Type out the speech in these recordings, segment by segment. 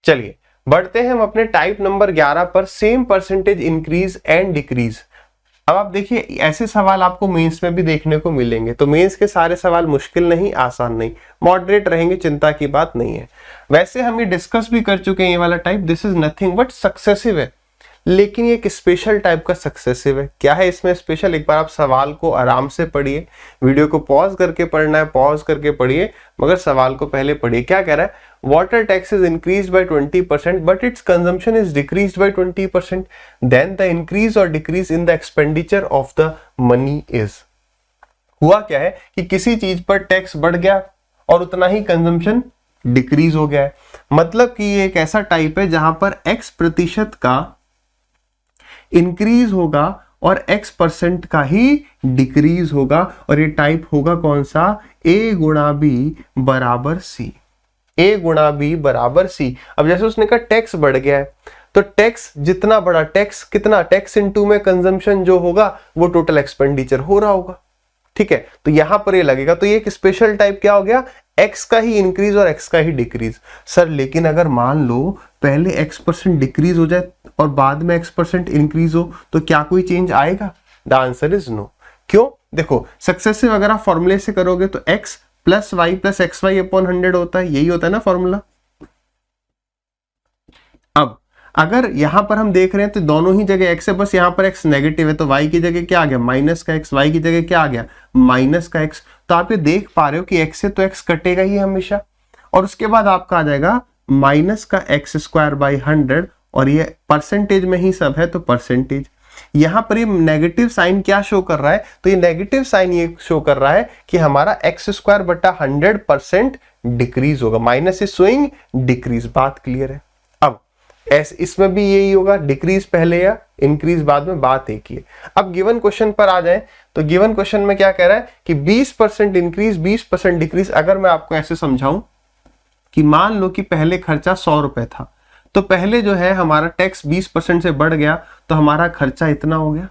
चलिए बढ़ते हैं हम अपने टाइप नंबर 11 पर, same percentage increase and decrease. अब आप देखिए ऐसे सवाल आपको मेंस में भी देखने को मिलेंगे, तो मेंस के सारे सवाल मुश्किल नहीं, आसान नहीं, मॉडरेट रहेंगे, चिंता की बात नहीं है। वैसे हम ये डिस्कस भी कर चुके हैं ये वाला type, this is nothing but successive है, लेकिन ये एक स्पेशल टाइप का सक्सेसिव है। क्या है इसमें स्पेशल, एक बार आप सवाल को आराम से पढ़िए, वीडियो को पॉज करके पढ़ना है, पॉज करके पढ़िए, मगर सवाल को पहले पढ़िए। क्या कह रहा है, water tax is increase by 20% but its consumption is decrease by 20%, then the increase और decrease in the expenditure of the money is. हुआ क्या है कि किसी चीज पर टैक्स बढ़ गया और उतना ही कंजम्पशन डिक्रीज हो गया है। मतलब कि ये एक ऐसा टाइप है जहां पर x% का इंक्रीज होगा और x% का ही डिक्रीज होगा, और ये टाइप होगा कौन सा, a गुणा b बराबर c, a गुणा b बराबर c। अब जैसे उसने कहा टैक्स बढ़ गया है, तो टैक्स जितना बड़ा, टैक्स कितना, टैक्स इनटू में कंजम्पशन जो होगा वो टोटल एक्सपेंडिचर हो रहा होगा, ठीक है। तो यहां पर ये लगेगा, तो ये एक स्पेशल टाइप क्या हो गया, x का ही इंक्रीज और x का ही डिक्रीज। सर लेकिन अगर मान लो पहले x% डिक्रीज हो जाए और बाद में x% इंक्रीज हो, तो क्या कोई चेंज आएगा? The answer is no. क्यों? देखो सक्सेसिव अगर आप फॉर्मूले से करोगे तो x plus y plus x y upon 100 होता है, यही होता है ना फॉर्मूला। अब अगर यहां पर हम देख रहे हैं तो दोनों ही जगह x है, बस यहां पर x नेगेटिव है, तो y की जगह क्या आ गया, माइनस का x, y की जगह क्या आ गया, माइनस का x। तो आप ये देख पा रहे हो कि x से तो x कटेगा ही हमेशा, और उसके बाद आपका आ जाएगा माइनस का x² बाई 100, और ये परसेंटेज में ही सब है तो परसेंटेज। यहां पर ये नेगेटिव साइन क्या शो कर रहा है, तो ये नेगेटिव साइन ये शो कर रहा है कि हमारा x² बटा 100% डिक्रीज होगा, माइनस इज शोइंग डिक्रीज। बात क्लियर है? अब इसमें भी यही होगा, डिक्रीज पहले या इंक्रीज बाद में, बात एक ही है। अब गिवन क्वेश्चन पर आ जाए तो गिवन क्वेश्चन में क्या कह रहा है कि 20% इंक्रीज 20% डिक्रीज। अगर मैं आपको ऐसे समझाऊं कि मान लो कि पहले खर्चा 100 रुपए था, तो पहले जो है हमारा टैक्स 20% से बढ़ गया तो हमारा खर्चा इतना हो गया,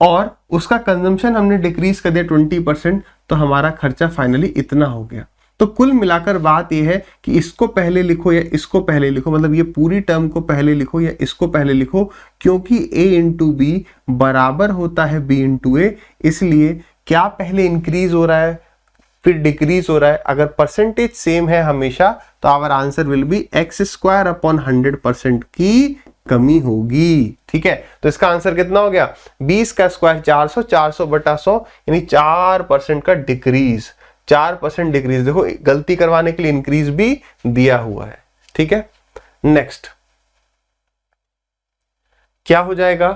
और उसका कंजम्पशन हमने डिक्रीज कर दिया 20%, तो हमारा खर्चा फाइनली इतना हो गया। तो कुल मिलाकर बात यह है कि इसको पहले लिखो या इसको पहले लिखो, मतलब ये पूरी टर्म को पहले लिखो या इसको पहले लिखो, क्योंकि a इंटू बी बराबर होता है b इंटू ए। इसलिए क्या पहले इंक्रीज हो रहा है फिर डिक्रीज हो रहा है, अगर परसेंटेज सेम है हमेशा, तो our answer will be x² upon 100% की कमी होगी, ठीक है। तो इसका आंसर कितना हो गया, 20 का स्क्वायर 400, 400 बटा 100 यानी 4% का डिक्रीज, 4% डिक्रीज। देखो गलती करवाने के लिए इंक्रीज भी दिया हुआ है, ठीक है। नेक्स्ट क्या हो जाएगा,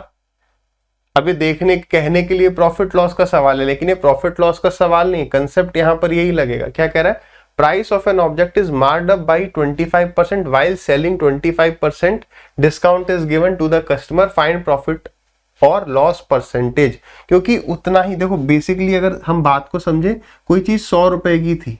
अभी देखने कहने के लिए प्रॉफिट लॉस का सवाल है, लेकिन ये प्रॉफिट लॉस का सवाल नहीं, कंसेप्ट यहां पर यही लगेगा। क्या कह रहा है, price of an object is marked up by 25% while selling 25%, discount is given to the customer, find profit और लॉस परसेंटेज। क्योंकि उतना ही, देखो बेसिकली अगर हम बात को समझे, कोई चीज 100 रुपए की थी,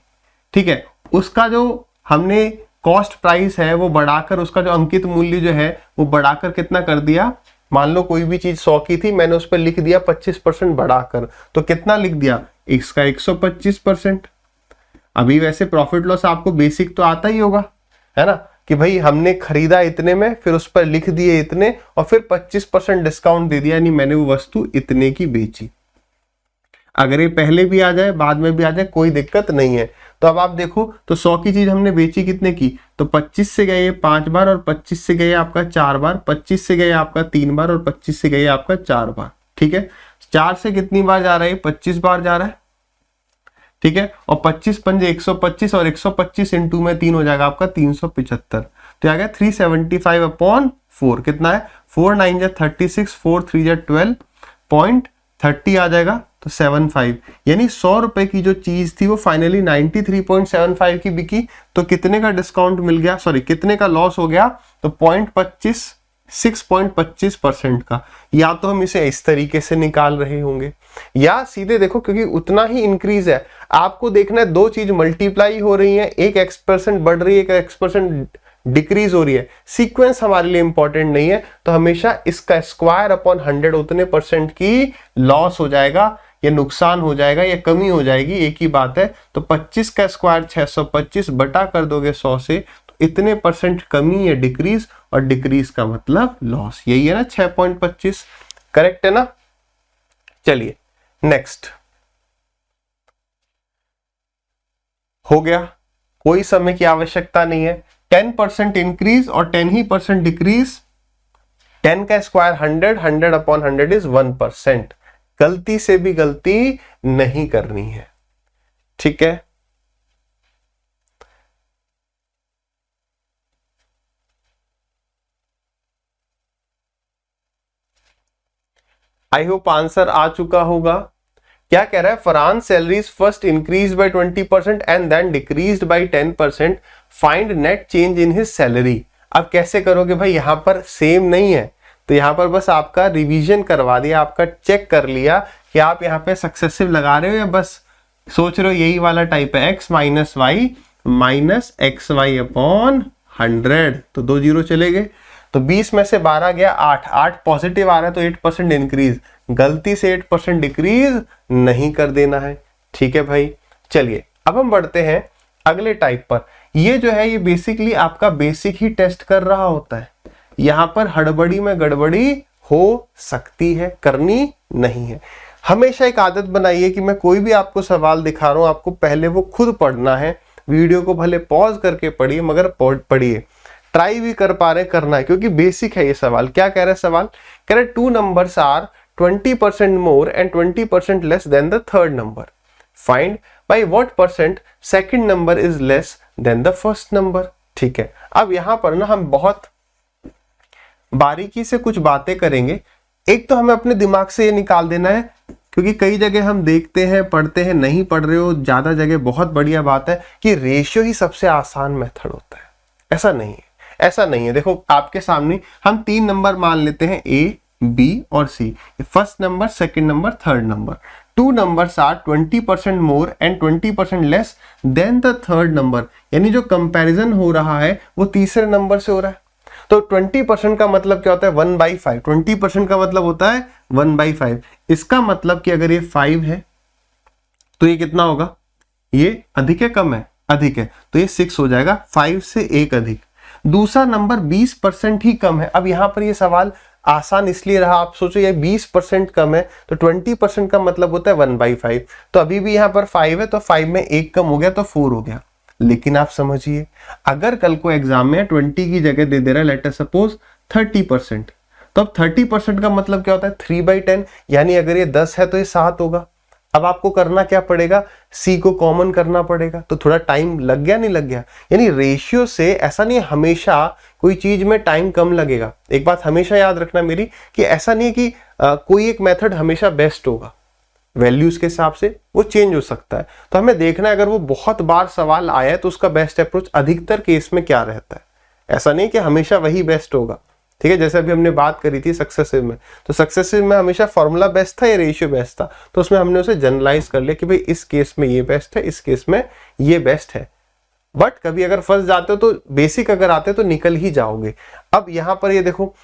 ठीक है, उसका जो हमने कॉस्ट प्राइस है वो बढ़ाकर, उसका जो अंकित मूल्य जो है वो बढ़ाकर कितना कर दिया, मान लो कोई भी चीज 100 की थी, मैंने उस पर लिख दिया 25% बढ़ाकर, तो कितना लिख दिया, इसका 125%। अभी वैसे प्रॉफिट लॉस आपको बेसिक तो आता ही होगा, है ना, कि भाई हमने खरीदा इतने में, फिर उस पर लिख दिए इतने, और फिर 25% डिस्काउंट दे दिया, यानी मैंने वो वस्तु इतने की बेची। अगर ये पहले भी आ जाए बाद में भी आ जाए कोई दिक्कत नहीं है। तो अब आप देखो तो 100 की चीज हमने बेची कितने की, तो 25 से गए 5 बार, और 25 से गए आपका 4 बार, 25 से गए आपका 3 बार, और 25 से गए आपका 4 बार, ठीक है। 4 से कितनी बार जा रहा है, 25 बार जा रहा है, ठीक है। और 25 पंजे 125, और 125 इंटू में 3 हो जाएगा आपका 375। तो आ गया 375 अपॉन 4, कितना है, 4 9 जा 36, 4 3 जा 12.30 आ जाएगा, तो 75, यानी 100 रुपए की जो चीज थी वो फाइनली 93.75 की बिकी। तो कितने का डिस्काउंट मिल गया, सॉरी कितने का लॉस हो गया, तो 6.25% का। या तो हम इसे इस तरीके से निकाल रहे होंगे, या सीधे देखो, क्योंकि उतना ही इंक्रीज है, आपको देखना है दो चीज मल्टीप्लाई हो रही है, एक x% बढ़ रही है, एक x% डिक्रीज हो रही है, सीक्वेंस हमारे लिए इंपॉर्टेंट नहीं है। तो हमेशा इसका स्क्वायर अपॉन 100 उतने परसेंट की लॉस हो जाएगा, या नुकसान हो जाएगा, या कमी हो जाएगी, एक ही बात है। तो 25 का स्क्वायर 625 बटा कर दोगे 100 से, तो इतने परसेंट कमी या डिक्रीज, और डिक्रीज का मतलब लॉस। यही है ना 6.25, करेक्ट है ना। चलिए नेक्स्ट हो गया, कोई समय की आवश्यकता नहीं है। 10% इंक्रीज और 10 ही परसेंट डिक्रीज, 10 का स्क्वायर 100, 100 अपॉन 100 इज 1%। गलती से भी गलती नहीं करनी है, ठीक है। आई होप आंसर आ चुका होगा। क्या कह रहा है, Farhan salaries first increase by 20% and then decreased by 10%, find net change in his salary. अब कैसे करोगे भाई, यहां पर सेम नहीं है, तो यहां पर बस आपका रिवीजन करवा दिया, आपका चेक कर लिया कि आप यहाँ पे सक्सेसिव लगा रहे हो या बस सोच रहे हो यही वाला टाइप है, x minus y minus x y upon 100, तो 2 जीरो चले गए, तो 20 में से 12 गया 8, 8 पॉजिटिव आ रहा है तो 8% इंक्रीज, गलती से 8% डिक्रीज नहीं कर देना है, ठीक है भाई। चलिए अब हम बढ़ते हैं अगले टाइप पर। ये जो है ये बेसिकली आपका बेसिक ही टेस्ट कर रहा होता है, यहां पर हड़बड़ी में गड़बड़ी हो सकती है, करनी नहीं है। हमेशा एक आदत बनाइए कि मैं कोई भी आपको सवाल दिखा रहा हूं, आपको पहले वो खुद पढ़ना है, वीडियो को भले पॉज करके पढ़िए मगर पढ़िए, ट्राई भी कर पा रहे करना है, क्योंकि बेसिक है ये सवाल। क्या कह रहे हैं सवाल, कह रहे 2 numbers are 20% more and 20% less than the third number, find by what percent second number is less than the first number. ठीक है, अब यहां पर ना हम बहुत बारीकी से कुछ बातें करेंगे। एक तो हमें अपने दिमाग से ये निकाल देना है, क्योंकि कई जगह हम देखते हैं, पढ़ते हैं, नहीं पढ़ रहे हो ज्यादा जगह, बहुत बढ़िया बात है कि रेशियो ही सबसे आसान मेथड होता है। ऐसा नहीं है, ऐसा नहीं है। देखो आपके सामने हम 3 नंबर मान लेते हैं, ए बी और C, first number second number third number. 2 numbers are 20% more and 20% less than the third number, यानी जो कंपैरिजन हो रहा है वो तीसरे नंबर से हो रहा है। तो 20% का मतलब क्या होता है, 1/5। 20% का मतलब होता है 1/5। इसका मतलब कि अगर ये 5 है तो ये कितना होगा, ये अधिक है कम है, अधिक है, तो ये 6 हो जाएगा, 5 से 1 अधिक। दूसरा नंबर 20% ही कम है। अब यहां पर ये सवाल आसान इसलिए रहा, आप सोचो ये 20% कम है तो 20% का मतलब होता है 1/5, तो अभी भी यहाँ पर 5 है तो 5 में 1 कम हो गया तो 4 हो गया। लेकिन आप समझिए अगर कल को एग्जाम में 20 की जगह दे दे रहा है लेट अस सपोज 30%, तो अब 30% का मतलब क्या होता है 3/10, यानी अगर ये 10 है तो ये 7 होगा। अब आपको करना क्या पड़ेगा, सी को कॉमन करना पड़ेगा, तो थोड़ा टाइम लग गया, नहीं लग गया। यानी रेशियो से ऐसा नहीं हमेशा कोई चीज में टाइम कम लगेगा। एक बात हमेशा याद रखना मेरी, कि ऐसा नहीं कि कोई एक मेथड हमेशा बेस्ट होगा, वैल्यूज के हिसाब से वो चेंज हो सकता है। तो हमें देखना है अगर वो बहुत बार सवाल आया है तो उसका बेस्ट अप्रोच अधिकतर केस में क्या रहता है। ऐसा नहीं कि हमेशा वही बेस्ट होगा, ठीक है। जैसे अभी हमने बात करी थी सक्सेसिव में, तो सक्सेसिव में हमेशा फॉर्मूला बेस्ट था या रेशियो बेस्ट था, तो उसमें हमने उसे जनरलाइज कर लिया कि भाई इस केस में ये बेस्ट है, इस केस में ये बेस्ट है। बट कभी अगर फंस जाते हो तो बेसिक अगर आते हो तो निकल ही जाओगे। अब यहां पर ये देखो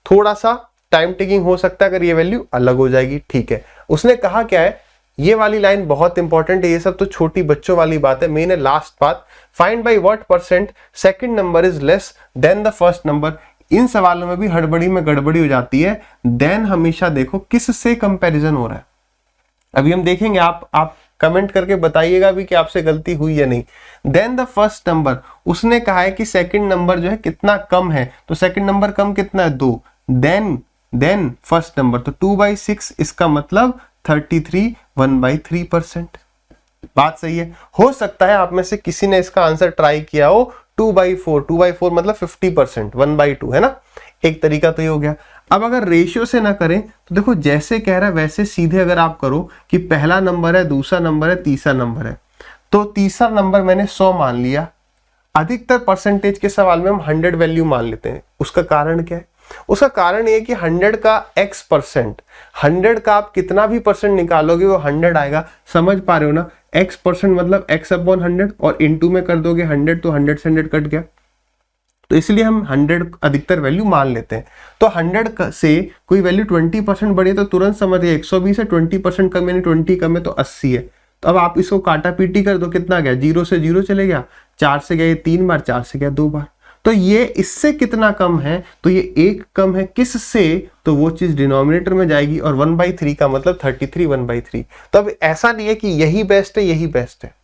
थोड़ा सा टाइम टेकिंग हो सकता है, अगर ये वैल्यू अलग हो जाएगी, ठीक है। उसने कहा क्या है, ये वाली लाइन बहुत इंपॉर्टेंट है, ये सब तो छोटी बच्चों वाली बात है, मेन है लास्ट बात, find by what percent second number is less than the first number. इन सवालों में भी हड़बड़ी में गड़बड़ी हो जाती है। देन हमेशा देखो किस से कंपैरिजन हो रहा है। अभी हम देखेंगे, आप कमेंट करके बताइएगा भी कि आपसे गलती हुई या नहीं। देन द फर्स्ट नंबर, उसने कहा है कि सेकंड नंबर जो है कितना कम है, तो सेकंड नंबर कम कितना है 2, देन फर्स्ट नंबर, तो 2/6, इसका मतलब 33, 1/3%। बात सही है। हो सकता है आप में से किसी ने इसका आंसर ट्राई किया हो 2/4 मतलब 50%, 1/2 है ना, एक तरीका तो ये हो गया। अब अगर रेशियो से ना करें तो देखो जैसे कह रहा है वैसे सीधे अगर आप करो कि पहला नंबर है, दूसरा नंबर है, तीसरा नंबर है, तो तीसरा नंबर मैंने 100 मान लिया। अधिकतर परसेंटेज के सवाल में हम 100 वैल्यू मान लेते हैं। उसका कारण क्या है, उसका कारण ये कि 100 का x%, 100 का आप कितना भी परसेंट निकालोगे वो 100 आएगा। समझ पा रहे हो ना, x% मतलब x/100, और इनटू में कर दोगे 100 तो 100 से 100 कट गया, तो इसलिए हम 100 अधिकतर वैल्यू मान लेते हैं। तो 100 से कोई वैल्यू 20% बढ़ी तो तुरंत समझिए 120 है, 20% कम यानी 20 कम है तो 80 है। तो अब आप इसको काटा पीटी कर दो, कितना गया, 0 से 0 चले गया, 4 से गया 3 बार, 4 से गया 2 बार, तो ये इससे कितना कम है, तो ये 1 कम है किससे, तो वो चीज डिनोमिनेटर में जाएगी, और 1/3 का मतलब 33 1/3। तो अब ऐसा नहीं है कि यही बेस्ट है यही बेस्ट है,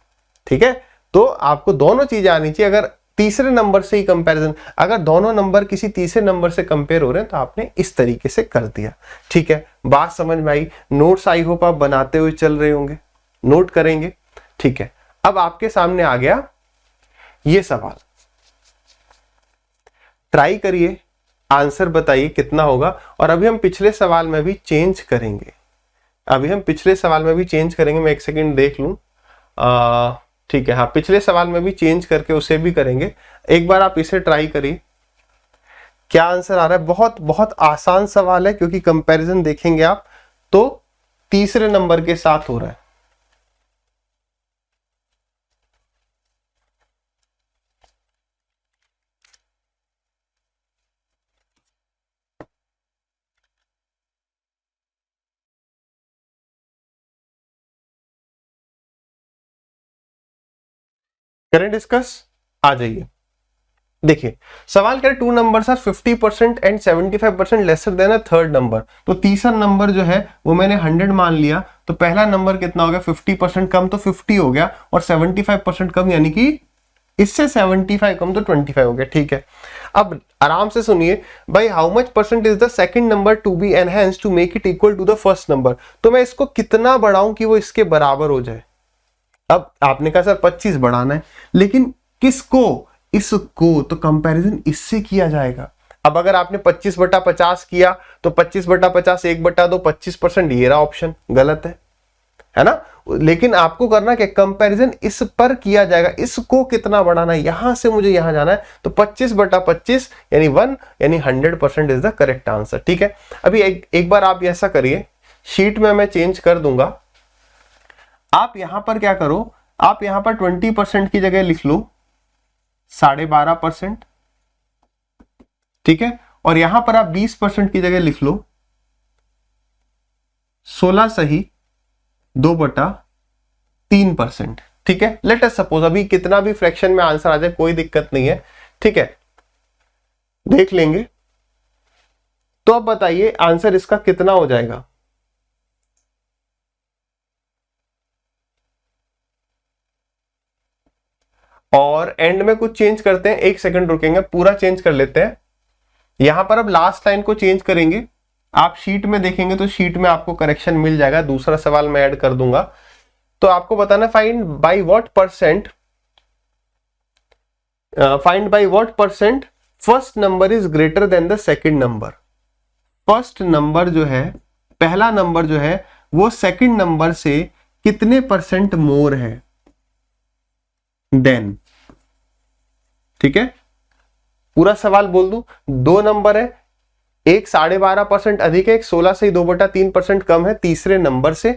ठीक है। तो आपको दोनों चीजें आनी चाहिए। अगर तीसरे नंबर से ही कंपैरिजन, अगर दोनों नंबर किसी तीसरे नंबर से कंपेयर हो रहे हैं तो आपने इस तरीके से कर दिया, ठीक है। बात समझ में आई। नोट्स आई होप आप बनाते हुए चल रहे होंगे, नोट करेंगे, ठीक है। अब आपके सामने आ गया ये सवाल, ट्राई करिए, आंसर बताइए कितना होगा। और अभी हम पिछले सवाल में भी चेंज करेंगे, मैं एक सेकंड देख लूं, ठीक है, हाँ पिछले सवाल में भी चेंज करके उसे भी करेंगे। एक बार आप इसे ट्राई करिए, क्या आंसर आ रहा है। बहुत बहुत आसान सवाल है, क्योंकि कंपैरिजन देखेंगे आप तो तीसरे नंबर के साथ हो रहा है। करें डिस्कस, आ जाइए। देखिए सवाल कह रहे 2 numbers are 50% and 75% lesser than a third number. तो तीसरा नंबर जो है वो मैंने 100 मान लिया, तो पहला नंबर कितना हो गया, 50% कम तो 50 हो गया, और 75% कम यानी कि इससे 75 कम तो 25 हो गया, ठीक है। अब आराम से सुनिए भाई, how much percent is the second number to be enhanced to make it equal to the first number. तो मैं इसको कितना बढ़ाऊं कि वो इसके बराबर हो जाए। अब आपने कहा सर 25 बढ़ाना है, लेकिन किसको, इसको, तो कंपैरिजन इससे किया जाएगा। अब अगर आपने 25/50 किया तो 25/50 1/2 25%, ये रहा ऑप्शन, गलत है ना। लेकिन आपको करना क्या, कंपैरिजन इस पर किया जाएगा, इसको कितना बढ़ाना है, यहां से मुझे यहां जाना है, तो 25/25 यानी 1 यानी 100% इज द करेक्ट आंसर, ठीक है। अभी एक बार आप ऐसा करिए, शीट में मैं चेंज कर दूंगा। आप यहां पर क्या करो, आप यहां पर 20% की जगह लिख लो 12.5%, ठीक है। और यहां पर आप 20% की जगह लिख लो 16 सही 2/3%, ठीक है। लेट अस सपोज अभी कितना भी फ्रैक्शन में आंसर आ जाए कोई दिक्कत नहीं है, ठीक है, देख लेंगे। तो अब बताइए आंसर इसका कितना हो जाएगा। और एंड में कुछ चेंज करते हैं, एक सेकंड रुकेंगे, पूरा चेंज कर लेते हैं। यहां पर अब लास्ट लाइन को चेंज करेंगे, आप शीट में देखेंगे तो शीट में आपको करेक्शन मिल जाएगा, दूसरा सवाल मैं ऐड कर दूंगा। तो आपको बताना find by what percent first number is greater then the second number. First number जो है, पहला नंबर जो है वो सेकंड नंबर से कितने परसेंट मोर है देन, ठीक है। पूरा सवाल बोल दूं, 2 नंबर है, एक 12.5% अधिक है, एक 16 से 2/3% कम है तीसरे नंबर से।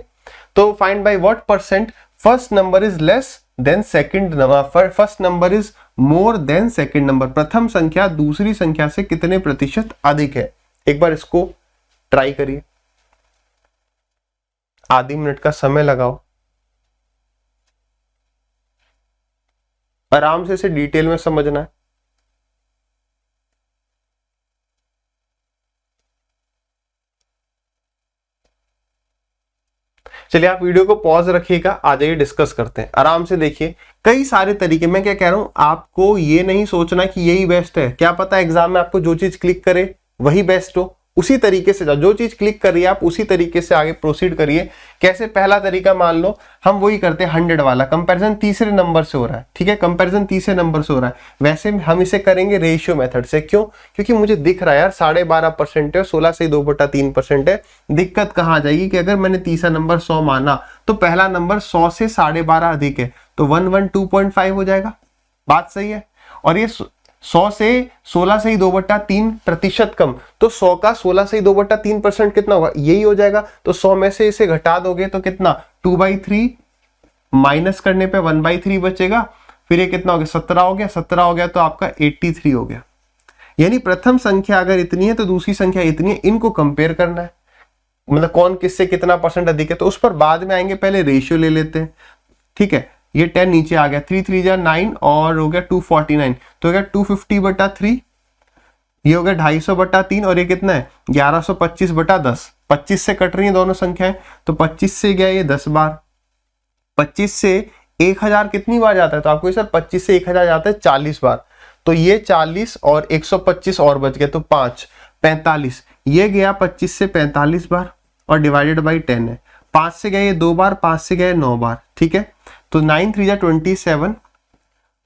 तो find by what percent first number is less then second number, first number is more than second number. प्रथम संख्या दूसरी संख्या से कितने प्रतिशत अधिक है। एक बार इसको ट्राई करिए, आधी मिनट का समय लगाओ, आराम से इसे डिटेल में समझना है। चलिए आप वीडियो को पॉज रखिएगा, आ जाइए डिस्कस करते हैं। आराम से देखिए, कई सारे तरीके, मैं क्या कह रहा हूं, आपको ये नहीं सोचना कि यही बेस्ट है, क्या पता एग्जाम में आपको जो चीज क्लिक करे वही बेस्ट हो, उसी तरीके से जाओ, जो चीज क्लिक कर रही है आप उसी तरीके से आगे प्रोसीड करिए। कैसे, पहला तरीका मान लो हम वही करते हैं 100 वाला, कंपैरिजन तीसरे नंबर से हो रहा है, ठीक है, कंपैरिजन तीसरे नंबर से हो रहा है। वैसे हम इसे करेंगे रेशियो मेथड से, क्यों, क्योंकि मुझे दिख रहा है यार 12.5% है, 16 से 2/3% है। दिक्कत कहां आ जाएगी कि अगर मैंने तीसरा नंबर 100 माना तो पहला नंबर 100 से 12.5 अधिक है, तो 112.5 हो जाएगा, बात सही है। और ये 100 से 16 से ही 2/3% कम, तो 100 का 16 से ही 2/3% कितना होगा, यही हो जाएगा। तो 100 में से इसे घटा दोगे तो कितना, 2/3 माइनस करने पे 1/3 बचेगा, फिर ये कितना हो गया, 17 हो गया, 17 हो गया तो आपका 83 हो गया। यानी प्रथम संख्या अगर इतनी है तो दूसरी संख्या इतनी है, इनको कंपेयर करना है, मतलब कौन किससे कितना परसेंट अधिक है, तो उस पर बाद में आएंगे, पहले रेशियो ले लेते हैं, ठीक है। ये 10 नीचे आ गया, 3 3 जा 9 और हो गया 249, तो हो गया 250/3, ये हो गया 250/3 और ये कितना है 1125/10। 25 से कट रही है दोनों संख्याएं, तो 25 से गया ये 10 बार, 25 से 1000 कितनी बार जाता है, तो आपको सर 25 से 1000 जाता है 40 बार, तो ये 40 और 125 और बच गए, तो 5 45, ये गया 25 से 45 बार और डिवाइडेड बाई 10 है, 5 से गए 2 बार, 5 से गए 9 बार, ठीक है। तो 9 3 जा 27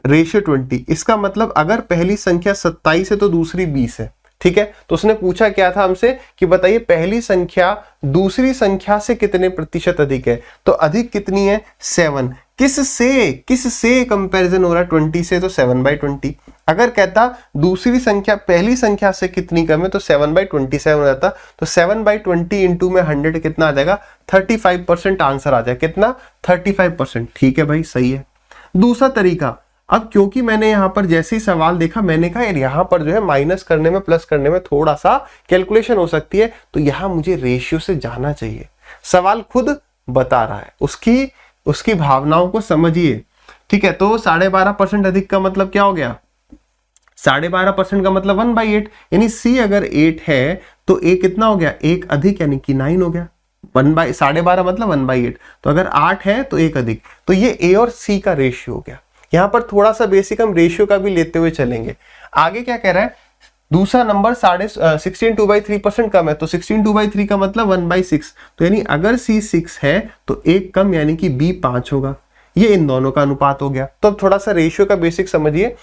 रेशियो 20, इसका मतलब अगर पहली संख्या 27 है तो दूसरी 20 है, ठीक है। तो उसने पूछा क्या था हमसे कि बताइए पहली संख्या दूसरी संख्या से कितने प्रतिशत अधिक है, तो अधिक कितनी है 7, किससे कंपैरिजन हो रहा है 20 से, तो 7/20। अगर कहता दूसरी संख्या पहली संख्या से कितनी कम है तो 7/27 हो जाता, तो 7/20 इंटू में 100 कितना आ जाएगा 35% आंसर आ जाए, कितना 35%, ठीक है भाई सही है। दूसरा तरीका, अब क्योंकि मैंने यहां पर जैसे ही सवाल देखा मैंने कहा यार यहां पर जो है माइनस करने में प्लस करने में थोड़ा सा कैलकुलेशन हो सकती है, तो यहां मुझे रेशियो से जाना चाहिए। सवाल खुद बता रहा है, उसकी भावनाओं को समझिए, ठीक है। तो 12.5% अधिक का मतलब क्या हो गया, 12.5% का मतलब 1/8, यानी सी अगर 8 है तो ए कितना हो गया 1 अधिक यानी कि 9 हो गया, 12.5 मतलब 1/8, तो अगर 8 है तो 1 अधिक, तो ये ए और सी का रेशियो हो गया। यहां पर थोड़ा सा बेसिक हम रेशियो का भी लेते हुए चलेंगे। आगे क्या कह रहा है, दूसरा नंबर 16 2/3% कम है, तो 16 2/3 का मतलब 1/6, तो यानी अगर सी 6 है तो 1 कम यानी कि बी 5 होगा, ये इन दोनों का अनुपात हो गया। तो अब थोड़ा सा रेशियो का बेसिक समझिए,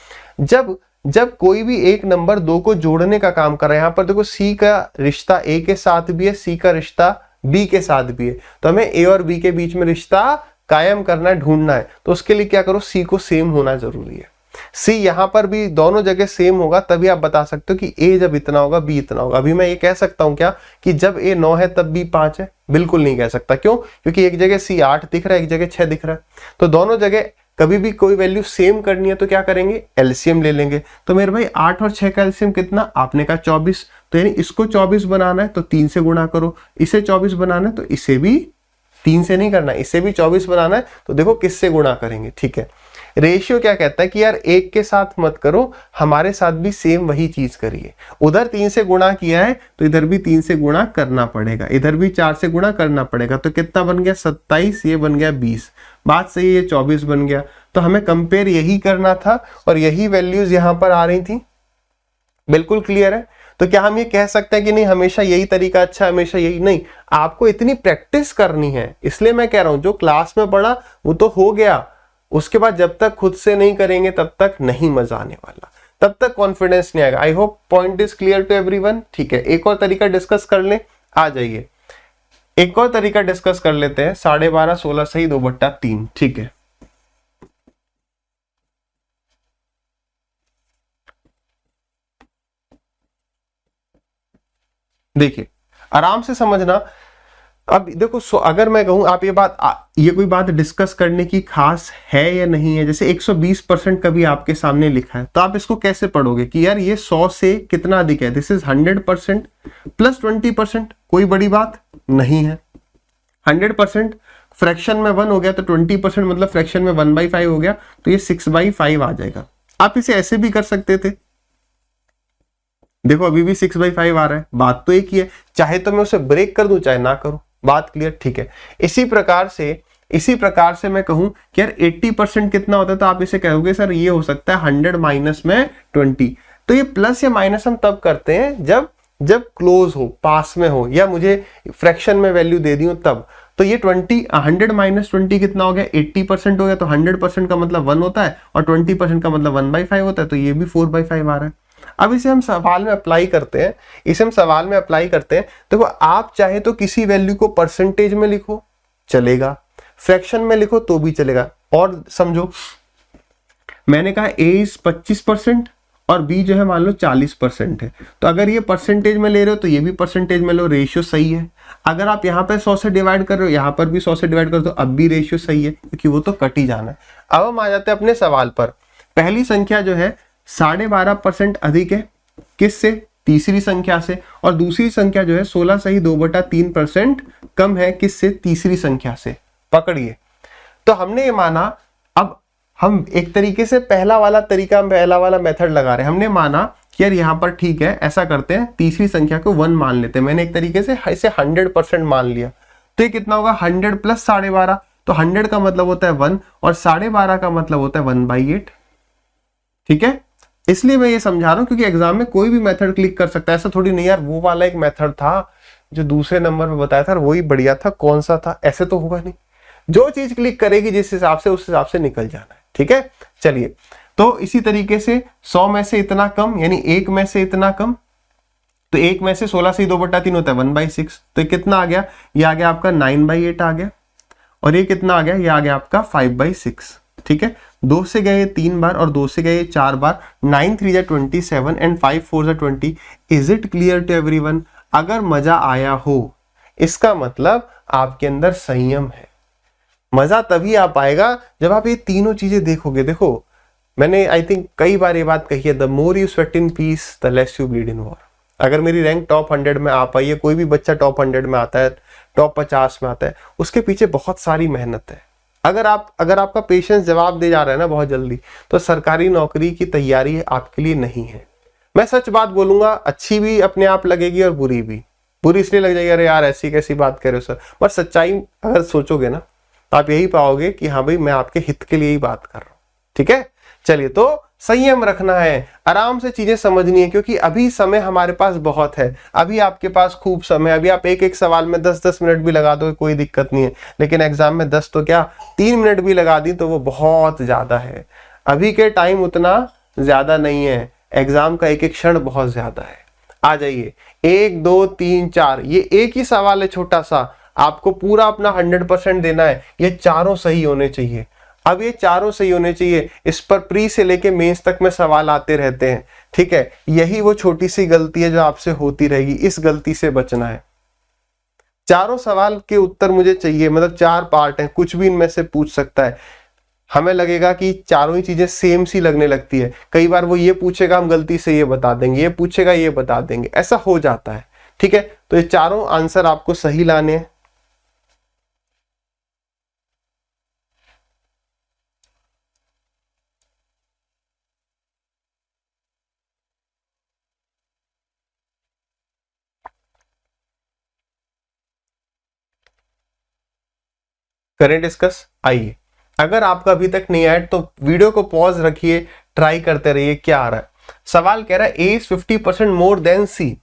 जब कोई भी एक नंबर दो को जोड़ने का काम कर रहा है, यहां पर देखो सी का रिश्ता ए के साथ भी है, सी का रिश्ता बी के साथ भी है, तो हमें ए और बी के बीच में रिश्ता कायम करना है, ढूंढना है, तो उसके लिए क्या करो सी को सेम होना जरूरी है। सी यहां पर भी दोनों जगह सेम होगा तभी आप बता सकते हो कि ए जब इतना होगा बी इतना होगा। अभी मैं ये कह सकता हूं क्या कि जब ए 9 है तब बी 5 है, बिल्कुल नहीं कह सकता। क्यों? क्योंकि एक जगह सी 8 दिख रहा है, एक जगह 6 दिख रहा है, तो दोनों जगह कभी भी कोई वैल्यू सेम करनी है तो क्या करेंगे एलसीएम ले लेंगे। तो मेरे भाई 8 और 6 का एलसीएम कितना, आपने कहा 24, तो यानी इसको 24 बनाना है तो 3 से गुणा करो, इसे 24 बनाना है तो इसे भी 3 से नहीं करना, इसे भी 24 बनाना है, तो देखो किससे गुणा करेंगे, ठीक है। रेशियो क्या कहता है कि यार एक के साथ मत करो, हमारे साथ भी सेम वही चीज करिए। उधर 3 से गुणा किया है तो इधर भी 3 से गुणा करना पड़ेगा, इधर भी 4 से गुणा करना पड़ेगा, तो कितना बन गया 27, ये बन गया 20, बात सही है, 24 बन गया। तो हमें कंपेयर यही करना था और यही वैल्यूज यहां पर आ रही थी, बिल्कुल क्लियर है। तो क्या हम ये कह सकते हैं कि नहीं हमेशा यही तरीका अच्छा है, हमेशा यही नहीं, आपको इतनी प्रैक्टिस करनी है, इसलिए मैं कह रहा हूं जो क्लास में पढ़ा वो तो हो गया, उसके बाद जब तक खुद से नहीं करेंगे तब तक नहीं मजा आने वाला, तब तक कॉन्फिडेंस नहीं आएगा। I hope point is clear to everyone, ठीक है। एक और तरीका डिस्कस कर ले, आ जाइए एक और तरीका डिस्कस कर लेते हैं, 12.5 16 सही 2/3, ठीक है। देखिए आराम से समझना। अब देखो अगर मैं कहूं आप ये कोई बात डिस्कस करने की खास है या नहीं है, जैसे 120% का भी आपके सामने लिखा है तो आप इसको कैसे पढ़ोगे कि यार ये 100 से कितना अधिक है, दिस इज 100% प्लस 20%, कोई बड़ी बात नहीं है। 100% फ्रैक्शन में 1 हो गया तो 20% मतलब फ्रैक्शन में 1/5 हो गया, तो ये 6/5 आ जाएगा। आप इसे ऐसे भी कर सकते थे, देखो अभी भी 6/5 आ रहा है, बात तो एक ही है, चाहे तो मैं उसे ब्रेक कर दूं चाहे ना करूं, बात क्लियर, ठीक है। इसी प्रकार से मैं कहूं कि यार 80% कितना होता है, तो आप इसे कहोगे सर ये हो सकता है 100 माइनस में 20, तो ये प्लस या माइनस हम तब करते हैं जब क्लोज हो, पास में हो, या मुझे फ्रैक्शन में वैल्यू दे दी हो तब। तो ये 100 माइनस 20 कितना हो गया 80% हो गया, तो 100% का मतलब 1 होता है और 20% का मतलब 1/5 होता है, तो ये भी 4/5 आ रहा है। अब इसे हम सवाल में अप्लाई करते हैं, देखो आप चाहे तो किसी वैल्यू को परसेंटेज में लिखो चलेगा, फ्रैक्शन में लिखो तो भी चलेगा, और समझो मैंने कहा a इज 25% और b जो है मान लो 40% है, तो अगर ये परसेंटेज में ले रहे हो तो ये भी परसेंटेज में लो, रेशियो सही है। अगर आप यहाँ पे 100 से डिवाइड कर रहे हो, यहाँ पर भी 100 से डिवाइड कर दो, अब भी रेशियो सही है, क्योंकि वो तो कट ही जाना है। अब हम आ जाते हैं अपने सवाल पर। पहली संख्या जो है 12.5% अधिक है किससे, तीसरी संख्या से, और दूसरी संख्या जो है 16 सही 2/3% कम है किससे, तीसरी संख्या से। पकड़िए, तो हमने ये माना, हम एक तरीके से पहला वाला मेथड लगा रहे हैं। हमने माना कि यार यहाँ पर ठीक है, ऐसा करते हैं, तीसरी संख्या को 1 मान लेते हैं। मैंने एक तरीके से इसे 100% मान लिया, तो ये कितना होगा 100 प्लस 12.5, तो 100 का मतलब होता है 1 और 12.5 का मतलब होता है 1/8। ठीक है, इसलिए मैं ये समझा रहा हूं क्योंकि एग्जाम में कोई भी मेथड क्लिक कर सकता है। ऐसा थोड़ी नहीं यार वो वाला एक मेथड था जो दूसरे नंबर पे बताया था वही बढ़िया था, कौन सा था, ऐसे तो होगा नहीं। जो चीज क्लिक करेगी जिस हिसाब से उस हिसाब से निकल जाना है। ठीक है, चलिए, तो इसी तरीके से 100 में से इतना कम यानी 1 में से इतना कम, तो 1 में से 16 से 2/3 होता है 1/6, तो कितना आ गया, ये आ गया आपका 9/8 आ गया, और ये कितना आ गया, ये आ गया आपका 5/6। ठीक है, 2 से गए 3 बार और 2 से गए 4 बार, 9 3 जा 27 एंड 5 4 जा 20। Is it clear to everyone? अगर मजा आया हो इसका मतलब आपके अंदर संयम है। मजा तभी आ पाएगा जब आप ये तीनों चीजें देखोगे। देखो मैंने आई थिंक कई बार ये बात कही है, the more you sweat in peace the less you bleed in war. अगर मेरी रैंक टॉप 100 में आ पाई है, कोई भी बच्चा टॉप 100 में आता है, टॉप 50 में आता है, उसके पीछे बहुत सारी मेहनत है। अगर आपका पेशेंस जवाब दे जा रहा है ना बहुत जल्दी, तो सरकारी नौकरी की तैयारी आपके लिए नहीं है। मैं सच बात बोलूंगा, अच्छी भी अपने आप लगेगी और बुरी भी। बुरी इसलिए लग जाएगी, अरे यार ऐसी कैसी बात कर रहे हो सर, पर सच्चाई अगर सोचोगे ना तो आप यही पाओगे कि हाँ भाई मैं आपके हित के लिए ही बात कर रहा हूं। ठीक है, चलिए, तो संयम रखना है, आराम से चीजें समझनी है, क्योंकि अभी समय हमारे पास बहुत है। अभी आपके पास खूब समय, अभी आप एक सवाल में 10-10 मिनट भी लगा दो कोई दिक्कत नहीं है, लेकिन एग्जाम में 10 तो क्या 3 मिनट भी लगा दी तो वो बहुत ज्यादा है। अभी के टाइम उतना ज्यादा नहीं है, एग्जाम का एक क्षण बहुत ज्यादा है। आ जाइए, 1 2 3 4, ये एक ही सवाल है छोटा सा, आपको पूरा अपना 100% देना है। ये चारों सही होने चाहिए। अब ये चारों सही होने चाहिए, इस पर प्री से लेके मेंस तक में सवाल आते रहते हैं। ठीक है, यही वो छोटी सी गलती है जो आपसे होती रहेगी, इस गलती से बचना है। चारों सवाल के उत्तर मुझे चाहिए, मतलब 4 पार्ट हैं, कुछ भी इनमें से पूछ सकता है। हमें लगेगा कि चारों ही चीजें सेम सी लगने लगती है, कई बार वो ये पूछेगा हम गलती से ये बता देंगे, ये पूछेगा ये बता देंगे, ऐसा हो जाता है। ठीक है, तो ये चारों आंसर आपको सही लाने हैं। करें डिस्कस। आइए, अगर आपका अभी तक नहीं आया तो वीडियो को पॉज रखिए, ट्राई करते रहिए क्या आ रहा है। सवाल कह रहा है A is 50% more than C,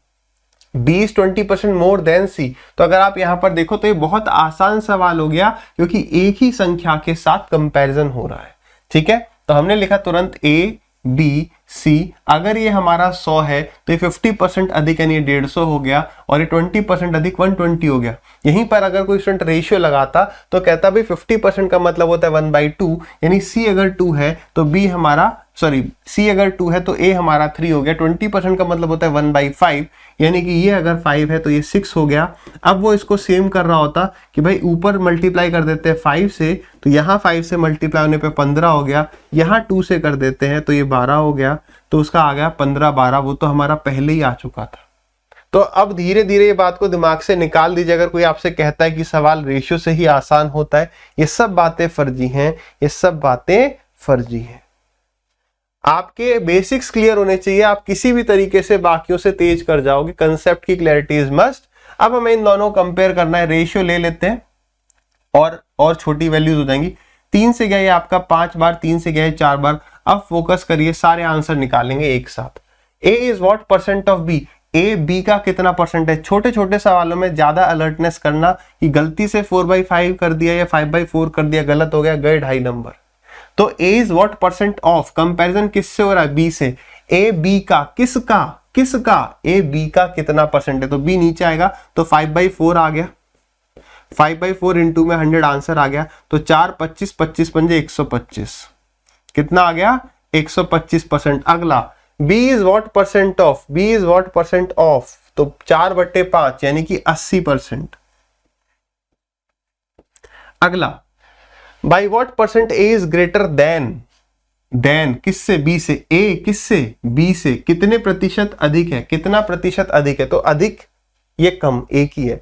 B is 20% more than C. तो अगर आप यहां पर देखो तो ये बहुत आसान सवाल हो गया, क्योंकि एक ही संख्या के साथ कंपैरिजन हो रहा है। ठीक है, तो हमने लिखा तुरंत ए बी सी। अगर ये हमारा 100 है तो ये 50% अधिक यानी 150 हो गया, और ये 20% अधिक 120 हो गया। यहीं पर अगर कोई स्टूडेंट रेशियो लगाता तो कहता भाई 50% का मतलब होता है 1/2, यानी सी अगर 2 है तो बी हमारा सी अगर 2 है तो ए हमारा 3 हो गया। 20% का मतलब होता है 1/5, यानी कि ये अगर 5 है तो ये 6 हो गया। अब वो इसको सेम कर रहा होता कि भाई ऊपर मल्टीप्लाई कर देते हैं 5 से, तो यहाँ 5 से मल्टीप्लाई होने पे 15 हो गया, यहाँ 2 से कर देते हैं तो ये 12 हो गया, तो उसका आ गया 15-12, वो तो हमारा पहले ही आ चुका था। तो अब धीरे धीरे ये बात को दिमाग से निकाल दीजिए। अगर कोई आपसे कहता है कि सवाल रेशियो से ही आसान होता है, ये सब बातें फर्जी हैं, ये सब बातें फर्जी हैं। आपके बेसिक्स क्लियर होने चाहिए, आप किसी भी तरीके से बाकियों से तेज कर जाओगे। कंसेप्ट की क्लैरिटी इज मस्ट। अब हमें इन दोनों कंपेयर करना है, रेशियो ले लेते हैं और छोटी वैल्यूज हो जाएंगी। 3 से गया ये आपका 5 बार, 3 से गया है 4 बार। अब फोकस करिए, सारे आंसर निकालेंगे एक साथ। A is what percent of B, A B का कितना परसेंट है। छोटे छोटे सवालों में ज्यादा अलर्टनेस करना कि गलती से 4/5 कर दिया या 5/4 कर दिया, गलत हो गया, गए 2.5 नंबर। तो A is what percent of, comparison किससे हो रहा है, बी से। ए बी का, किसका ए बी का कितना परसेंट है, तो बी नीचे आएगा, तो 5/4 आ गया। 5/4 इंटू में 100 आंसर आ गया, तो 4 25 25 पंजे 125, कितना आ गया 125%। अगला B is what percent of, B is what percent of, तो 4/5 यानी कि 80%। अगला by what percent A is greater than किससे, बी से। ए किससे, बी से। कितने प्रतिशत अधिक है, कितना प्रतिशत अधिक है, तो अधिक ये कम, एक ही है।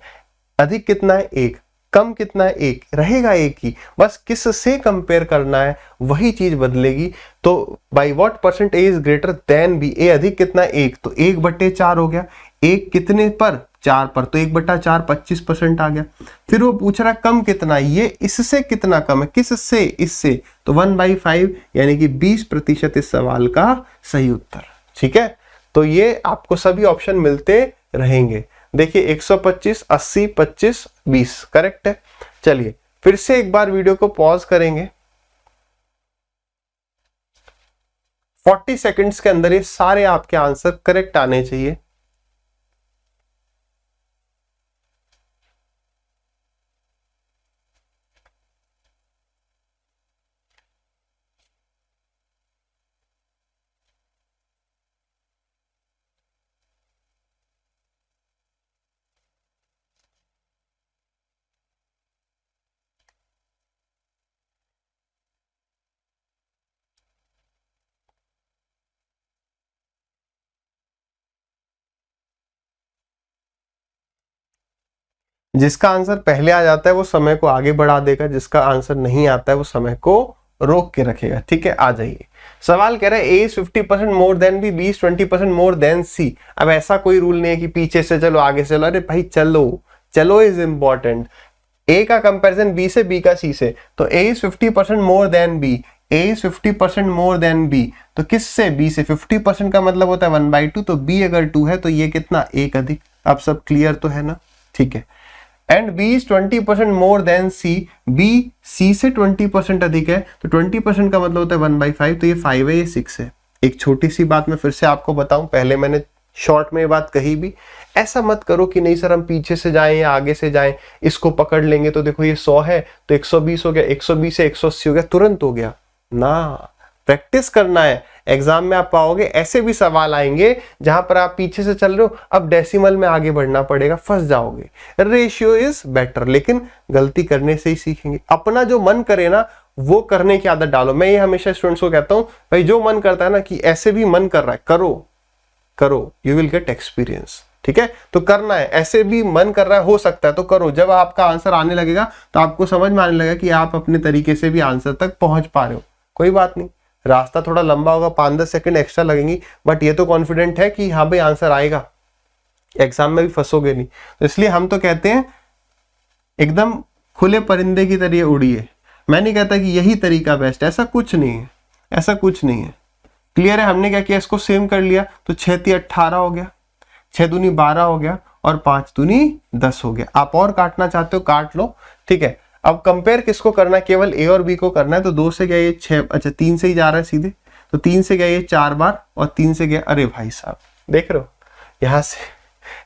अधिक कितना है, 1। कम कितना है, एक रहेगा, एक ही, बस किससे कंपेयर करना है वही चीज बदलेगी। तो by what percent A is greater than B, A अधिक कितना है, एक, तो 1/4 हो गया, एक कितने पर, 4 पर, तो 1/4 25% आ गया। फिर वो पूछ रहा है कम कितना, ये इससे कितना कम है, किससे, इससे, तो 1/5 यानी कि 20% इस सवाल का सही उत्तर। ठीक है, तो ये आपको सभी ऑप्शन मिलते रहेंगे। देखिए 125, 80, 25, 20 करेक्ट है। चलिए फिर से एक बार वीडियो को पॉज करेंगे, 40 सेकंड्स के अंदर ये सारे आपके आंसर करेक्ट आने चाहिए। जिसका आंसर पहले आ जाता है वो समय को आगे बढ़ा देगा, जिसका आंसर नहीं आता है वो समय को रोक के रखेगा। ठीक है, आ जाइए। सवाल कह रहा है A is 50% more than B, B is 20% more than C. अब ऐसा कोई रूल नहीं है कि पीछे से चलो आगे से चलो, अरे भाई चलो, चलो इज इंपॉर्टेंट। ए का कंपैरिजन बी से, बी का सी से, तो A is 50% more than B, A is 50% more than B, तो किससे, बी से। 50% का मतलब होता है 1/2, तो बी अगर 2 है तो ये कितना, 1 अधिक। अब सब क्लियर तो है ना, ठीक है। And B is 20% more than C, B C से 20% अधिक है, तो 20% का मतलब होता है 1/5, तो ये 5 है, ये 6 है। एक छोटी सी बात मैं फिर से आपको बताऊं, पहले मैंने शॉर्ट में ये बात कही भी, ऐसा मत करो कि नहीं सर हम पीछे से जाएं या आगे से जाएं, इसको पकड़ लेंगे तो देखो ये 100 है तो 120 हो गया, 120 से 180 हो गया, तुरंत हो गया ना। प्रैक्टिस करना है, एग्जाम में आप पाओगे ऐसे भी सवाल आएंगे जहां पर आप पीछे से चल रहे हो, अब डेसिमल में आगे बढ़ना पड़ेगा, फंस जाओगे। रेशियो इज बेटर, लेकिन गलती करने से ही सीखेंगे। अपना जो मन करे ना वो करने की आदत डालो। मैं ये हमेशा स्टूडेंट्स को कहता हूं, भाई जो मन करता है ना, कि ऐसे भी मन कर रहा है, करो करो, यू विल गेट एक्सपीरियंस। ठीक है, तो करना है, ऐसे भी मन कर रहा है, हो सकता है तो करो। जब आपका आंसर आने लगेगा तो आपको समझ में आने लगेगा कि आप अपने तरीके से भी आंसर तक पहुंच पा रहे हो। कोई बात नहीं, रास्ता थोड़ा लंबा होगा, 5-10 सेकंड एक्स्ट्रा लगेंगी, बट ये तो कॉन्फिडेंट है कि हाँ भाई आंसर आएगा, एग्जाम में भी फंसोगे नहीं। तो इसलिए हम तो कहते हैं एकदम खुले परिंदे की तरह उड़िए। मैं नहीं कहता कि यही तरीका बेस्ट है, ऐसा कुछ नहीं है, ऐसा कुछ नहीं है। क्लियर है, हमने क्या किया, इसको सेम कर लिया, तो 6 × 18 हो गया, 6 दूनी 12 हो गया, और 5 दूनी 10 हो गया। आप और काटना चाहते हो काट लो, ठीक है। अब कंपेयर किसको करना है, केवल ए और बी को करना है। तो 2 से गया ये 6, अच्छा 3 से ही जा रहा है सीधे, तो 3 से गया ये 4 बार, और 3 से गया, अरे भाई साहब देख रहे हो, यहां से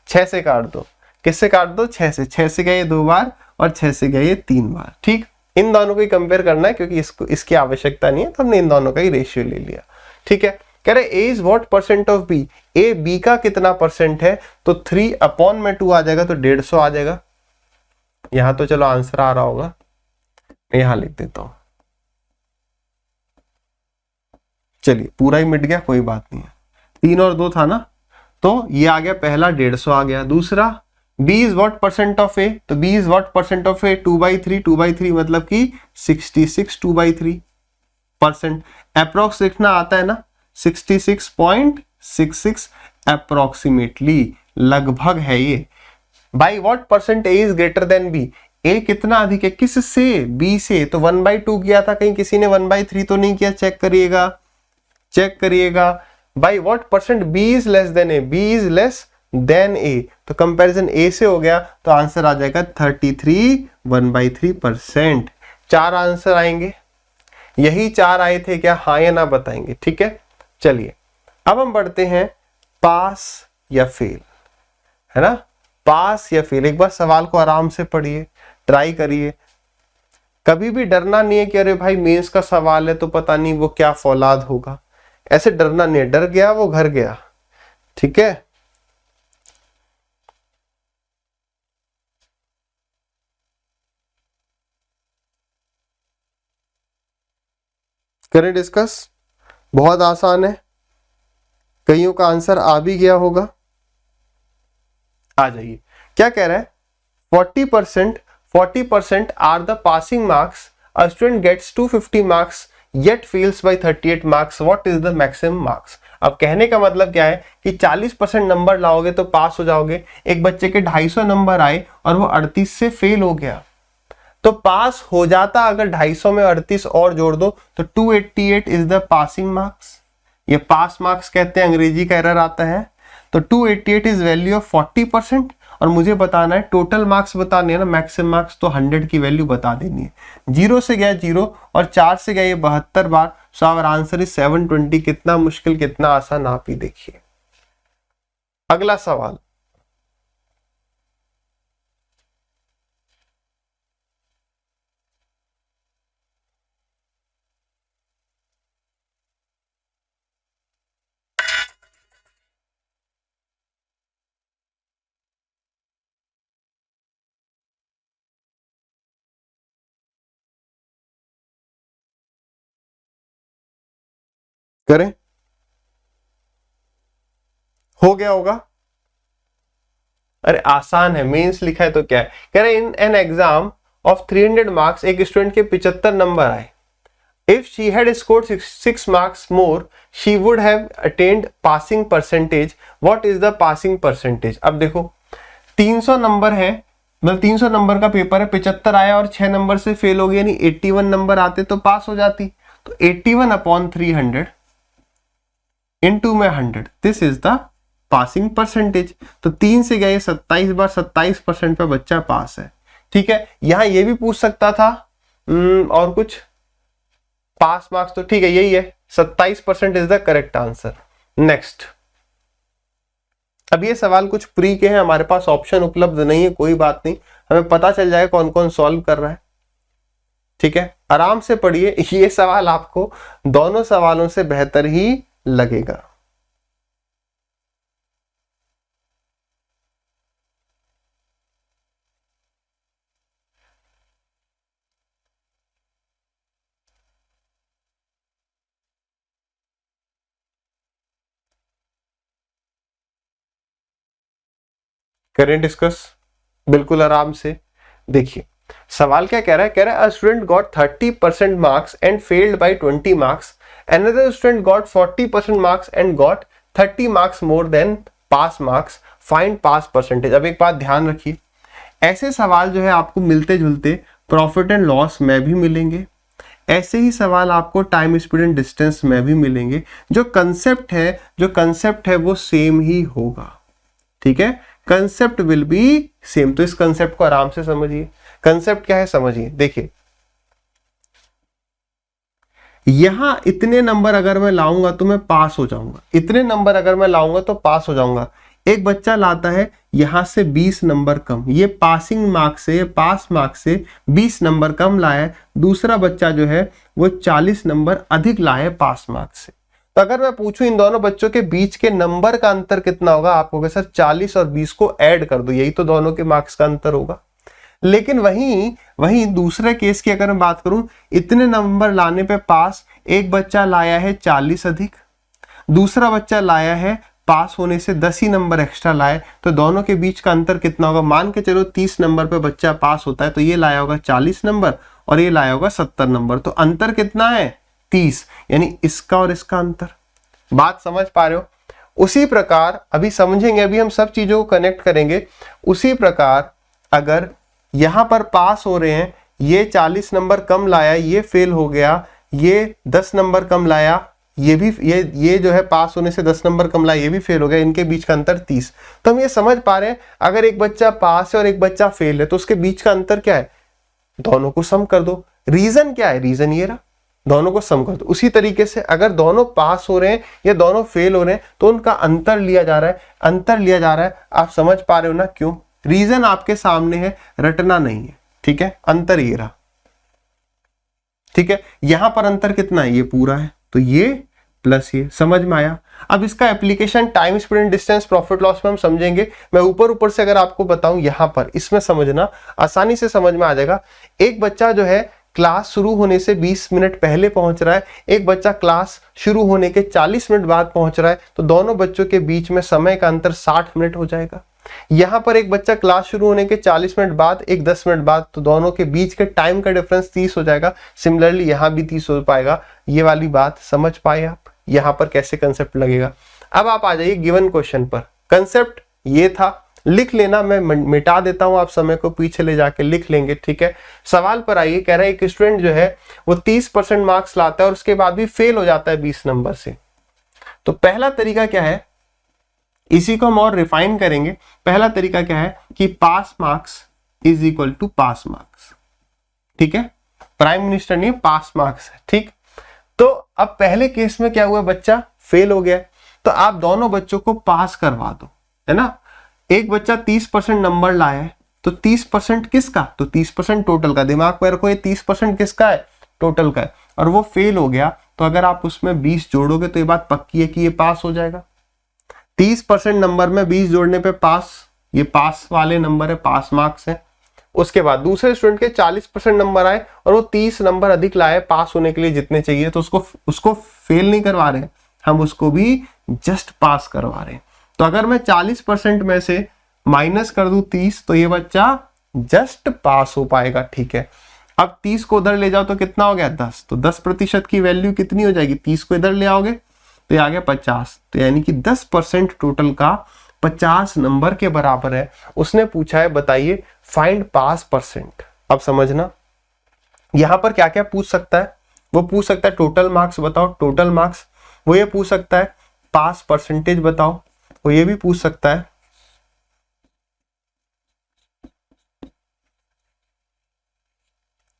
6 से काट दो, किससे काट दो, 6 से। 6 से गया ये 2 बार, और 6 से गया ये 3 बार। ठीक, इन दोनों को ही कंपेयर करना है, क्योंकि इसको इसकी आवश्यकता नहीं है, तो हमने इन दोनों का ही रेशियो ले लिया। ठीक है, कह रहे A is what percent of B, A B का कितना परसेंट है, तो 3/2 आ जाएगा, तो 150 आ जाएगा। यहां तो चलो आंसर आ रहा होगा, मैं यहां लिख देता हूं। चलिए पूरा ही मिट गया, कोई बात नहीं है, 3 और 2 था ना, तो ये आ गया पहला, 150 आ गया। दूसरा b is what percent of A, तो b is what percent of A, 2/3, 2/3 मतलब कि 66, 2/3%। अप्रोक्स लिखना आता है ना, 66.66 अप्रोक्सीमेटली, लगभग है ये। By what percent A is greater than B, A कितना अधिक है, किससे, बी से, तो 1/2 किया था, कहीं किसी ने 1/3 तो नहीं किया, चेक करिएगा, चेक करिएगा। By what percent B is less than A, B is less than A, तो कंपैरिजन ए से हो गया, तो आंसर आ जाएगा 33, 1/3%। 4 आंसर आएंगे, यही 4 आए थे क्या, हाँ या ना बताएंगे। ठीक है, चलिए अब हम बढ़ते हैं पास या फेल, है ना, पास या फेल। एक बार सवाल को आराम से पढ़िए, ट्राई करिए, कभी भी डरना नहीं है कि अरे भाई मेंस का सवाल है तो पता नहीं वो क्या फौलाद होगा, ऐसे डरना नहीं है, डर गया वो घर गया। ठीक है, करें डिस्कस, बहुत आसान है, कईयों का आंसर आ भी गया होगा। आ जाइए, क्या कह रहा है, 40% 40% are the passing marks. A student gets 250 marks yet fails by 38 marks. What is the maximum marks? अब कहने का मतलब क्या है कि 40% नंबर लाओगे तो पास हो जाओगे। एक बच्चे के 250 नंबर आए और वो 38 से फेल हो गया, तो पास हो जाता अगर 250 में 38 और जोड़ दो तो 288 इज द पासिंग मार्क्स। ये पास मार्क्स कहते हैं, अंग्रेजी का एरर आता है। तो 288 इज वैल्यू ऑफ 40%, और मुझे बताना है टोटल मार्क्स बताने हैं ना, मैक्सिमम मार्क्स, तो 100 की वैल्यू बता देनी है। 0 से गया 0 और 4 से गया ये 72 बार। So our answer is 720। कितना मुश्किल कितना आसान, आप ही देखिए। अगला सवाल, करें, हो गया होगा। अरे आसान है, मेंस लिखा है तो क्या है। कह रहे in an exam of 300 marks एक स्टूडेंट के 75 नंबर आए। If she had scored 6 marks more she would have attend passing percentage. What is the passing percentage? अब देखो 300 नंबर है, मतलब 300 नंबर का पेपर है, 75 आया और 6 नंबर से फेल हो गया, यानी 81 नंबर आते तो पास हो जाती। तो 81 अपॉन 300 इनटू में 100, this is the passing percentage. तो 3 से गए 27 बार, 27% पे बच्चा पास है। ठीक है, यहां ये भी पूछ सकता था और कुछ पास मार्क्स, तो ठीक है यही है, 27% is the correct answer. Next, अब ये सवाल कुछ प्री के हैं, हमारे पास ऑप्शन उपलब्ध नहीं है, कोई बात नहीं, हमें पता चल जाएगा कौन कौन सॉल्व कर रहा है। ठीक है, आराम से पढ़िए, ये सवाल आपको दोनों सवालों से बेहतर ही लगेगा। करें डिस्कस बिल्कुल आराम से। देखिए सवाल क्या कह रहा है, कह रहा है a student got 30% marks and failed by 20 marks, another student got 40% marks and got 30 marks more than pass marks, find pass percentage. अब एक बात ध्यान रखिए, ऐसे सवाल जो है आपको मिलते जुलते प्रॉफिट एंड लॉस में भी मिलेंगे, ऐसे ही सवाल आपको टाइम स्पीड एंड डिस्टेंस में भी मिलेंगे। जो कंसेप्ट है वो सेम ही होगा। ठीक है, कंसेप्ट विल बी सेम। तो इस कंसेप्ट को आराम से समझिए। कंसेप्ट क्या है समझिए। देखिए यहां इतने नंबर अगर मैं लाऊंगा तो मैं पास हो जाऊंगा, इतने नंबर अगर मैं लाऊंगा तो पास हो जाऊंगा। एक बच्चा लाता है यहां से 20 नंबर कम, ये पासिंग मार्क्स से, पास मार्क्स से 20 नंबर कम लाया है। दूसरा बच्चा जो है वो 40 नंबर अधिक लाया है पास मार्क्स से। तो अगर मैं पूछूं इन दोनों बच्चों के बीच के नंबर का अंतर कितना होगा, आप कहोगे सर 40 और 20 को ऐड कर दो, यही तो दोनों के मार्क्स का अंतर होगा। लेकिन वहीं दूसरे केस की अगर मैं बात करूं, इतने नंबर लाने पे पास, एक बच्चा लाया है 40 अधिक, दूसरा बच्चा लाया है पास होने से 10 ही नंबर एक्स्ट्रा लाए, तो दोनों के बीच का अंतर कितना होगा। मान के चलो 30 नंबर पे बच्चा पास होता है, तो ये लाया होगा 40 नंबर और ये लाया होगा 70 नंबर, तो अंतर कितना है 30, यानी इसका और इसका अंतर। बात समझ पा रहे हो? उसी प्रकार अभी समझेंगे, अभी हम सब चीजों को कनेक्ट करेंगे। उसी प्रकार अगर यहां पर पास हो रहे हैं, ये 40 नंबर कम लाया, ये फेल हो गया, ये 10 नंबर कम लाया, ये भी ये जो है पास होने से 10 नंबर कम लाया, ये भी फेल हो गया, इनके बीच का अंतर 30। तो हम ये समझ पा रहे हैं अगर एक बच्चा पास है और एक बच्चा फेल है तो उसके बीच का अंतर क्या है, दोनों को सम कर दो। रीजन क्या है, रीजन ये रहा, दोनों को सम कर दो। उसी तरीके से अगर दोनों पास हो रहे हैं या दोनों फेल हो रहे हैं तो उनका अंतर लिया जा रहा है, अंतर लिया जा रहा है। आप समझ पा रहे हो ना क्यों? रीजन आपके सामने है, रटना नहीं है। ठीक है, अंतर ये रहा। ठीक है, यहां पर अंतर कितना है, ये पूरा है, तो ये प्लस ये, समझ में आया? अब इसका application time speed and distance profit loss में हम समझेंगे। मैं ऊपर से अगर आपको बताऊं, यहां पर इसमें समझना आसानी से समझ में आ जाएगा। एक बच्चा जो है क्लास शुरू होने से 20 मिनट पहले पहुंच रहा है, एक बच्चा क्लास शुरू होने के 40 मिनट बाद पहुंच रहा है, तो दोनों बच्चों के बीच में समय का अंतर 60 मिनट हो जाएगा। यहाँ पर एक बच्चा क्लास शुरू होने के 40 मिनट बाद, एक 10 मिनट बाद, तो दोनों के बीच के टाइम का डिफरेंस 30 हो जाएगा। सिमिलरली यहाँ भी 30 हो पाएगा। ये वाली बात समझ पाए आप, यहाँ पर कैसे कंसेप्ट लगेगा। अब आप आ जाइए गिवन क्वेश्चन पर। कंसेप्ट ये था, लिख लेना, मैं मिटा देता हूं, आप समय को पीछे ले जाके लिख लेंगे, ठीक है। सवाल पर आइए, कह रहा है एक स्टूडेंट जो है वो 30% मार्क्स लाता है और उसके बाद भी फेल हो जाता है 20 नंबर से। तो पहला तरीका क्या है, इसी को हम और रिफाइन करेंगे। पहला तरीका क्या है कि pass marks is equal to pass marks, ठीक है। प्राइम मिनिस्टर नहीं, पास मार्क्स है, ठीक। तो अब पहले केस में क्या हुआ, बच्चा फेल हो गया, तो आप दोनों बच्चों को पास करवा दो, है ना। एक बच्चा 30% नंबर लाया है, तो 30% किसका, तो 30% टोटल का। दिमाग में रखो, ये 30% किसका है, टोटल का है। और वो फेल हो गया, तो अगर आप उसमें 20 जोड़ोगे तो ये बात पक्की है कि ये पास हो जाएगा। 30% नंबर में 20 जोड़ने पे पास, ये पास वाले नंबर है, पास मार्क्स है। उसके बाद दूसरे स्टूडेंट के 40% नंबर आए और वो 30 नंबर अधिक लाए पास होने के लिए जितने चाहिए, तो उसको फेल नहीं करवा रहे, हम उसको भी जस्ट पास करवा रहे हैं। तो अगर मैं 40% में से माइनस कर दूं 30, तो ये बच्चा जस्ट पास हो पाएगा, ठीक है। अब 30 को उधर ले जाओ तो कितना हो गया, 10। तो 10% की वैल्यू कितनी हो जाएगी, 30 को इधर ले आओगे तो ये आ गया 50। तो यानी कि 10% टोटल का 50 नंबर के बराबर है। उसने पूछा है बताइए फाइंड पास परसेंट। अब समझना, यहां पर क्या क्या पूछ सकता है, वो पूछ सकता है टोटल मार्क्स बताओ, टोटल मार्क्स। वो ये पूछ सकता है पास परसेंटेज बताओ, वो ये भी पूछ सकता है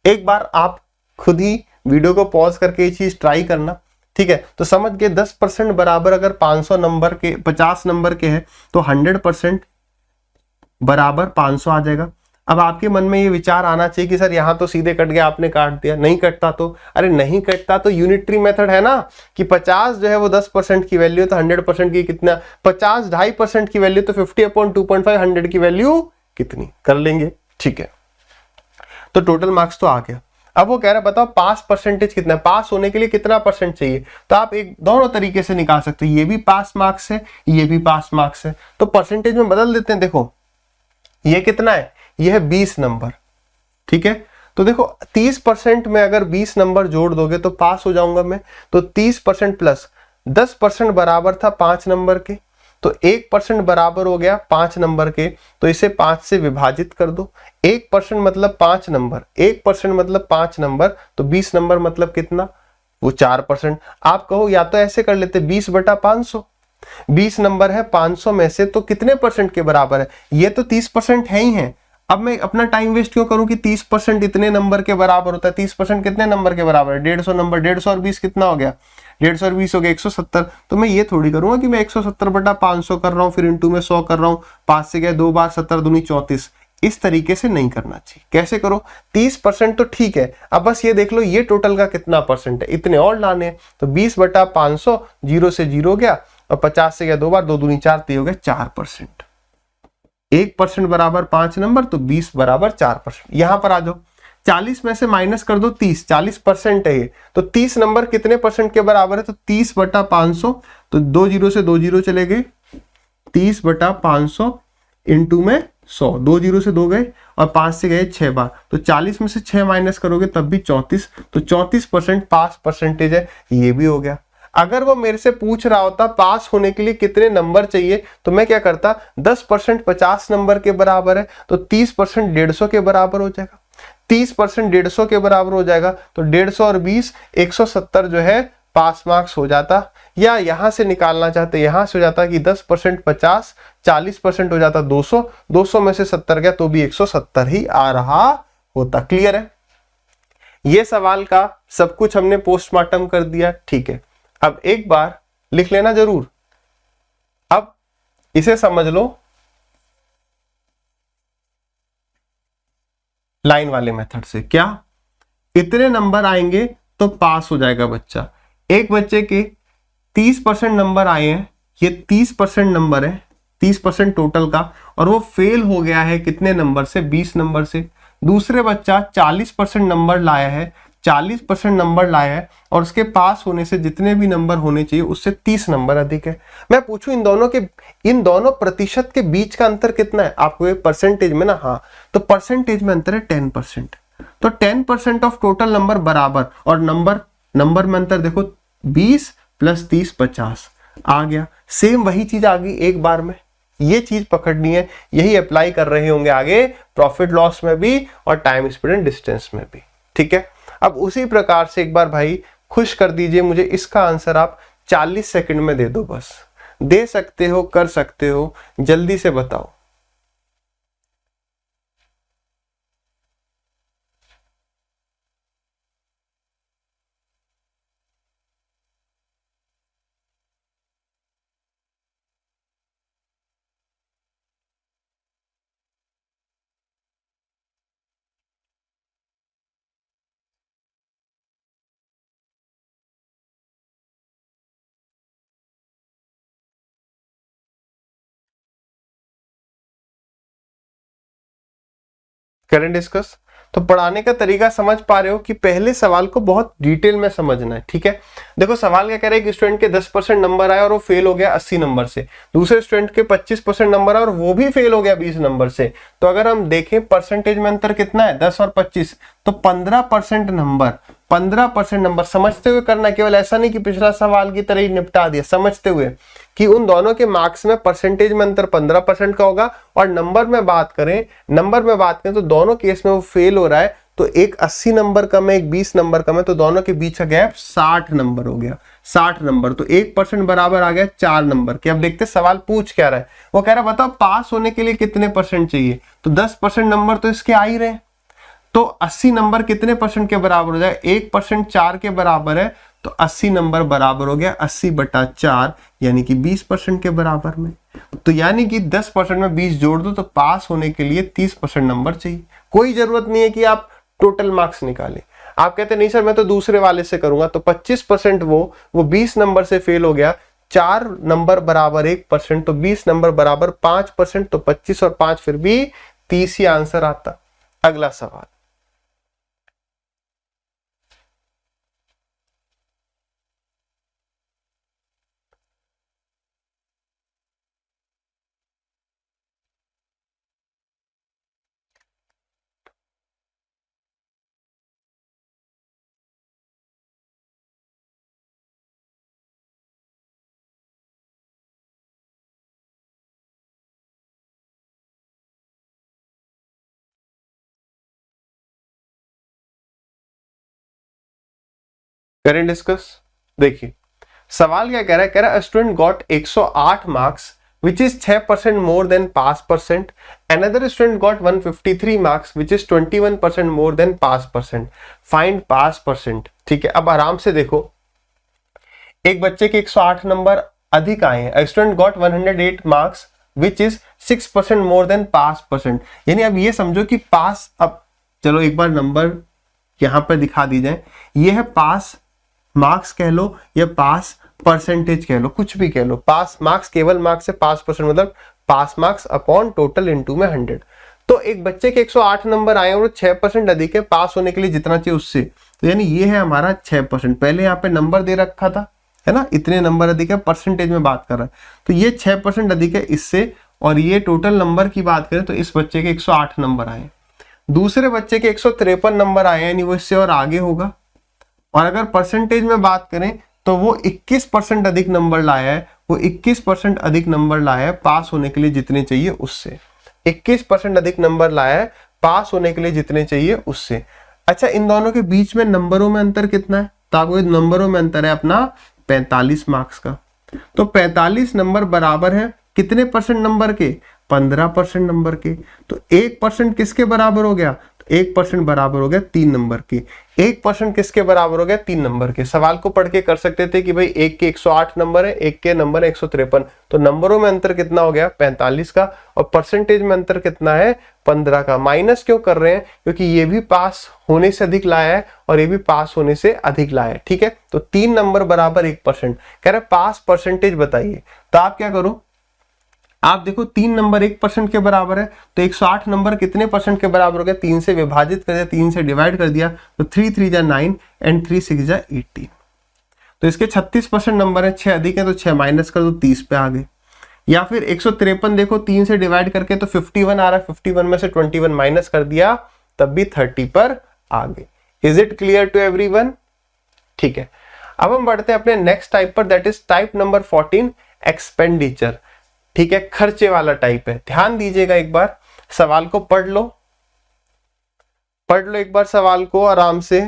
एक बार आप खुद ही वीडियो को पॉज करके ये चीज ट्राई करना, ठीक है। तो समझ गए 10% बराबर अगर 500 नंबर के 50 नंबर के हैं तो 100% बराबर 500 आ जाएगा। अब आपके मन में ये विचार आना चाहिए कि सर यहाँ तो सीधे कट गया, आपने काट दिया, नहीं कटता तो, अरे नहीं कटता तो यूनिटरी मेथड है ना, कि 50 जो है वो 10% की वैल्यू तो 100% की कितना, 50 2.5% की वैल्यू तो 50/2.5 100 की वैल्यू कितनी कर लेंगे, ठीक है। तो टोटल मार्क्स तो आ गया। अब वो कह रहा है बताओ पास परसेंटेज कितना है, पास होने के लिए कितना परसेंट चाहिए। तो आप एक दोनों तरीके से निकाल सकते हो, ये भी पास मार्क्स है, ये भी पास मार्क्स है, तो परसेंटेज में बदल देते हैं। देखो ये कितना है, ये है 20 नंबर, ठीक है। तो देखो 30% में अगर 20 नंबर जोड़ दोगे तो पास हो जाऊंगा मैं। तो 30% प्लस 10% बराबर था 5 नंबर के, तो 1% बराबर हो गया 5 नंबर के, तो इसे 5 से विभाजित कर दो। 1% मतलब 5 नंबर, 1% मतलब 5 नंबर, तो 20 नंबर मतलब कितना, वो 4%। आप कहो या तो ऐसे कर लेते 20/500, 20 नंबर है 500 में से तो कितने परसेंट के बराबर है, ये तो 30% है ही है। अब मैं अपना टाइम वेस्ट क्यों करूं कि 30% इतने नंबर के बराबर होता है। 30% कितने नंबर के बराबर है, 150 नंबर, 150 और 20 कितना हो गया, 150 और 20 हो गया 170। तो मैं ये थोड़ी करूंगा कि मैं 170/500 कर रहा हूँ, फिर इंटू में 100 कर रहा हूँ, 5 से गया 2 बार, 17 दूनी 34। इस तरीके से नहीं करना चाहिए। कैसे करो, 30% तो ठीक है, अब बस ये देख लो ये टोटल का कितना परसेंट है, इतने और लाने हैं। तो 20/500, 0 से 0 गया और 50 से गया 2 बार, 2 दूनी 4, तो हो गया 4%। 1% बराबर 5 नंबर, तो 20 बराबर 4%। यहां पर आ जाओ, 40 में से माइनस कर दो 30, 40% है ये, तो 30 नंबर कितने परसेंट के बराबर है, तो 30/500, तो 2 0 से 2 0 चले गए, 30/500 इंटू में 100, 2 0 से 2 गए और 5 से गए 6 बार, तो 40 में से 6 माइनस करोगे तब भी 34, तो 34% पास परसेंटेज है, ये भी हो गया। अगर वो मेरे से पूछ रहा होता पास होने के लिए कितने नंबर चाहिए, तो मैं क्या करता, 10% 50 नंबर के बराबर है, तो 30% 150 के बराबर हो जाएगा, 30% 150 के बराबर हो जाएगा, तो 150 और 20 170 जो है पास मार्क्स हो जाता। या यहां से निकालना चाहते यहां से हो जाता कि 10% 50, 40% हो जाता 200, 200 में से 70 गया तो भी 170 ही आ रहा होता। क्लियर है, ये सवाल का सब कुछ हमने पोस्टमार्टम कर दिया, ठीक है। अब एक बार लिख लेना जरूर, अब इसे समझ लो लाइन वाले मेथड से। क्या, इतने नंबर आएंगे तो पास हो जाएगा बच्चा। एक बच्चे के 30% नंबर आए हैं, ये 30% नंबर है, 30% टोटल का, और वो फेल हो गया है कितने नंबर से, 20 नंबर से। दूसरे बच्चा 40% नंबर लाया है, 40% नंबर लाया है और उसके पास होने से जितने भी नंबर होने चाहिए उससे 30 नंबर अधिक है। मैं पूछूं इन दोनों प्रतिशत के बीच का अंतर कितना है? आपको ये परसेंटेज में ना, हाँ, तो परसेंटेज में अंतर है 10%। तो 10% ऑफ टोटल नंबर बराबर, और नंबर में अंतर देखो 20 + 30 50 आ गया। सेम वही चीज आ गई एक बार में, ये चीज पकड़नी है, यही अप्लाई कर रहे होंगे आगे प्रॉफिट लॉस में भी और टाइम स्पीड एंड डिस्टेंस में भी। ठीक है, अब उसी प्रकार से एक बार भाई खुश कर दीजिए मुझे, इसका आंसर आप 40 सेकंड में दे दो, बस दे सकते हो, कर सकते हो, जल्दी से बताओ। करें डिस्कस। तो पढ़ाने का तरीका समझ पा रहे हो कि पहले सवाल को बहुत डिटेल में समझना है। ठीक है, देखो सवाल क्या कह रहा है कि स्टूडेंट के 10% नंबर आए और वो फेल हो गया 80 नंबर से, दूसरे स्टूडेंट के 25% नंबर आए और वो भी फेल हो गया 20 नंबर से। तो अगर हम देखें परसेंटेज में अंतर कितना है, 10 और 25, तो 15% नंबर समझते हुए करना, केवल ऐसा नहीं कि पिछला सवाल की तरह ही निपटा दिया, समझते हुए कि उन दोनों के मार्क्स में परसेंटेज में अंतर 15% का होगा। और नंबर में बात करें तो दोनों केस में वो फेल हो रहा है, तो एक 80 नंबर कम है, एक 20 नंबर कम है, तो दोनों के बीच का गैप 60 नंबर हो गया। 60 नंबर, तो 1% बराबर आ गया 4 नंबर के। अब देखते सवाल पूछ क्या रहा है, वो कह रहा है बताओ पास होने के लिए कितने परसेंट चाहिए। तो 10% नंबर तो इसके आ ही रहे हैं, तो 80 नंबर कितने परसेंट के बराबर हो जाए, 1% 4 के बराबर है, तो 80 नंबर बराबर हो गया 80/4, यानी कि 20% के बराबर में। तो यानी कि 10% में 20 जोड़ दो, तो पास होने के लिए 30% नंबर चाहिए। कोई जरूरत नहीं है कि आप टोटल मार्क्स निकालें। आप कहते नहीं सर मैं तो दूसरे वाले से करूंगा, तो 25% वो 20 नंबर से फेल हो गया, 4 नंबर बराबर 1%, तो 20 नंबर बराबर 5%, तो 25 और 5 फिर भी 30 ही आंसर आता। अगला सवाल, करें डिस्कस। देखिए सवाल क्या कह रहा है, कह रहा है student got 108 marks which is 6% more than pass percent. Another student got 153 marks which is 21% more than pass percent. Find pass percent. ठीक है, अब आराम से देखो, एक बच्चे के 108 नंबर अधिक आए हैं, student got 108 marks which is 6% more than pass percent. यानी अब ये समझो कि पास, अब चलो एक बार नंबर यहां पर दिखा दी जाए, ये है पास मार्क्स कह लो या पास परसेंटेज कह लो, कुछ भी कह लो, पास मार्क्स केवल मार्क्स से पास परसेंट, मतलब pass marks upon total into में 100। तो एक बच्चे के 108 नंबर आए और 6% अधिक है पास होने के लिए जितना चाहिए उससे, तो यानी ये है हमारा 6%। पहले यहाँ पे नंबर दे रखा था, है ना, इतने नंबर अधिक है, परसेंटेज में बात कर रहा है, तो ये 6% अधिक है इससे, और ये टोटल नंबर की बात करें तो इस बच्चे के 108 नंबर आए, दूसरे बच्चे के 153 नंबर आए, यानी वो इससे और आगे होगा। और अगर परसेंटेज में बात करें तो वो 21% अधिक नंबर लाया है, वो 21% अधिक नंबर लाया है पास होने के लिए जितने चाहिए उससे, 21% अधिक नंबर लाया है पास होने के लिए जितने चाहिए उससे। अच्छा, इन दोनों के बीच में नंबरों में अंतर कितना है, तो आपको नंबरों में अंतर है अपना 45 मार्क्स का। तो 45 नंबर बराबर है कितने परसेंट नंबर के, 15% नंबर के। तो 1% किसके बराबर हो गया, 1% बराबर हो गया 3 नंबर के। 1% किसके बराबर हो गया, 3 नंबर के। सवाल को पढ़ के कर सकते थे कि भाई एक के 108 नंबर है, एक के नंबर है 153, तो नंबरों में अंतर कितना हो गया 45 का, और परसेंटेज में अंतर कितना है 15 का। माइनस क्यों कर रहे हैं, क्योंकि ये भी पास होने से अधिक लाया है और ये भी पास होने से अधिक लाया है। ठीक है, तो 3 नंबर बराबर 1%। कह रहे पास परसेंटेज बताइए, तो आप क्या करो, आप देखो 3 नंबर 1% के बराबर है, तो 108 नंबर कितने परसेंट के बराबर हो गया? 3 से विभाजित कर दिया, 3 से डिवाइड कर दिया, तो 3 3 जा 9 एंड 3 6 जा 18। तो इसके 36% नंबर है, 6 अधिक है तो 6 माइनस कर दो, 30 पे आ गए। या फिर 153 देखो 3 से डिवाइड करके तो 51 आ रहा है, 51 में से 21 माइनस कर दिया तब भी 30 पर आ गए। Is it clear to everyone? ठीक है, अब हम बढ़ते हैं अपने नेक्स्ट टाइप पर, that is type number 14, expenditure. ठीक है, खर्चे वाला टाइप है। ध्यान दीजिएगा, एक बार सवाल को पढ़ लो एक बार सवाल को आराम से।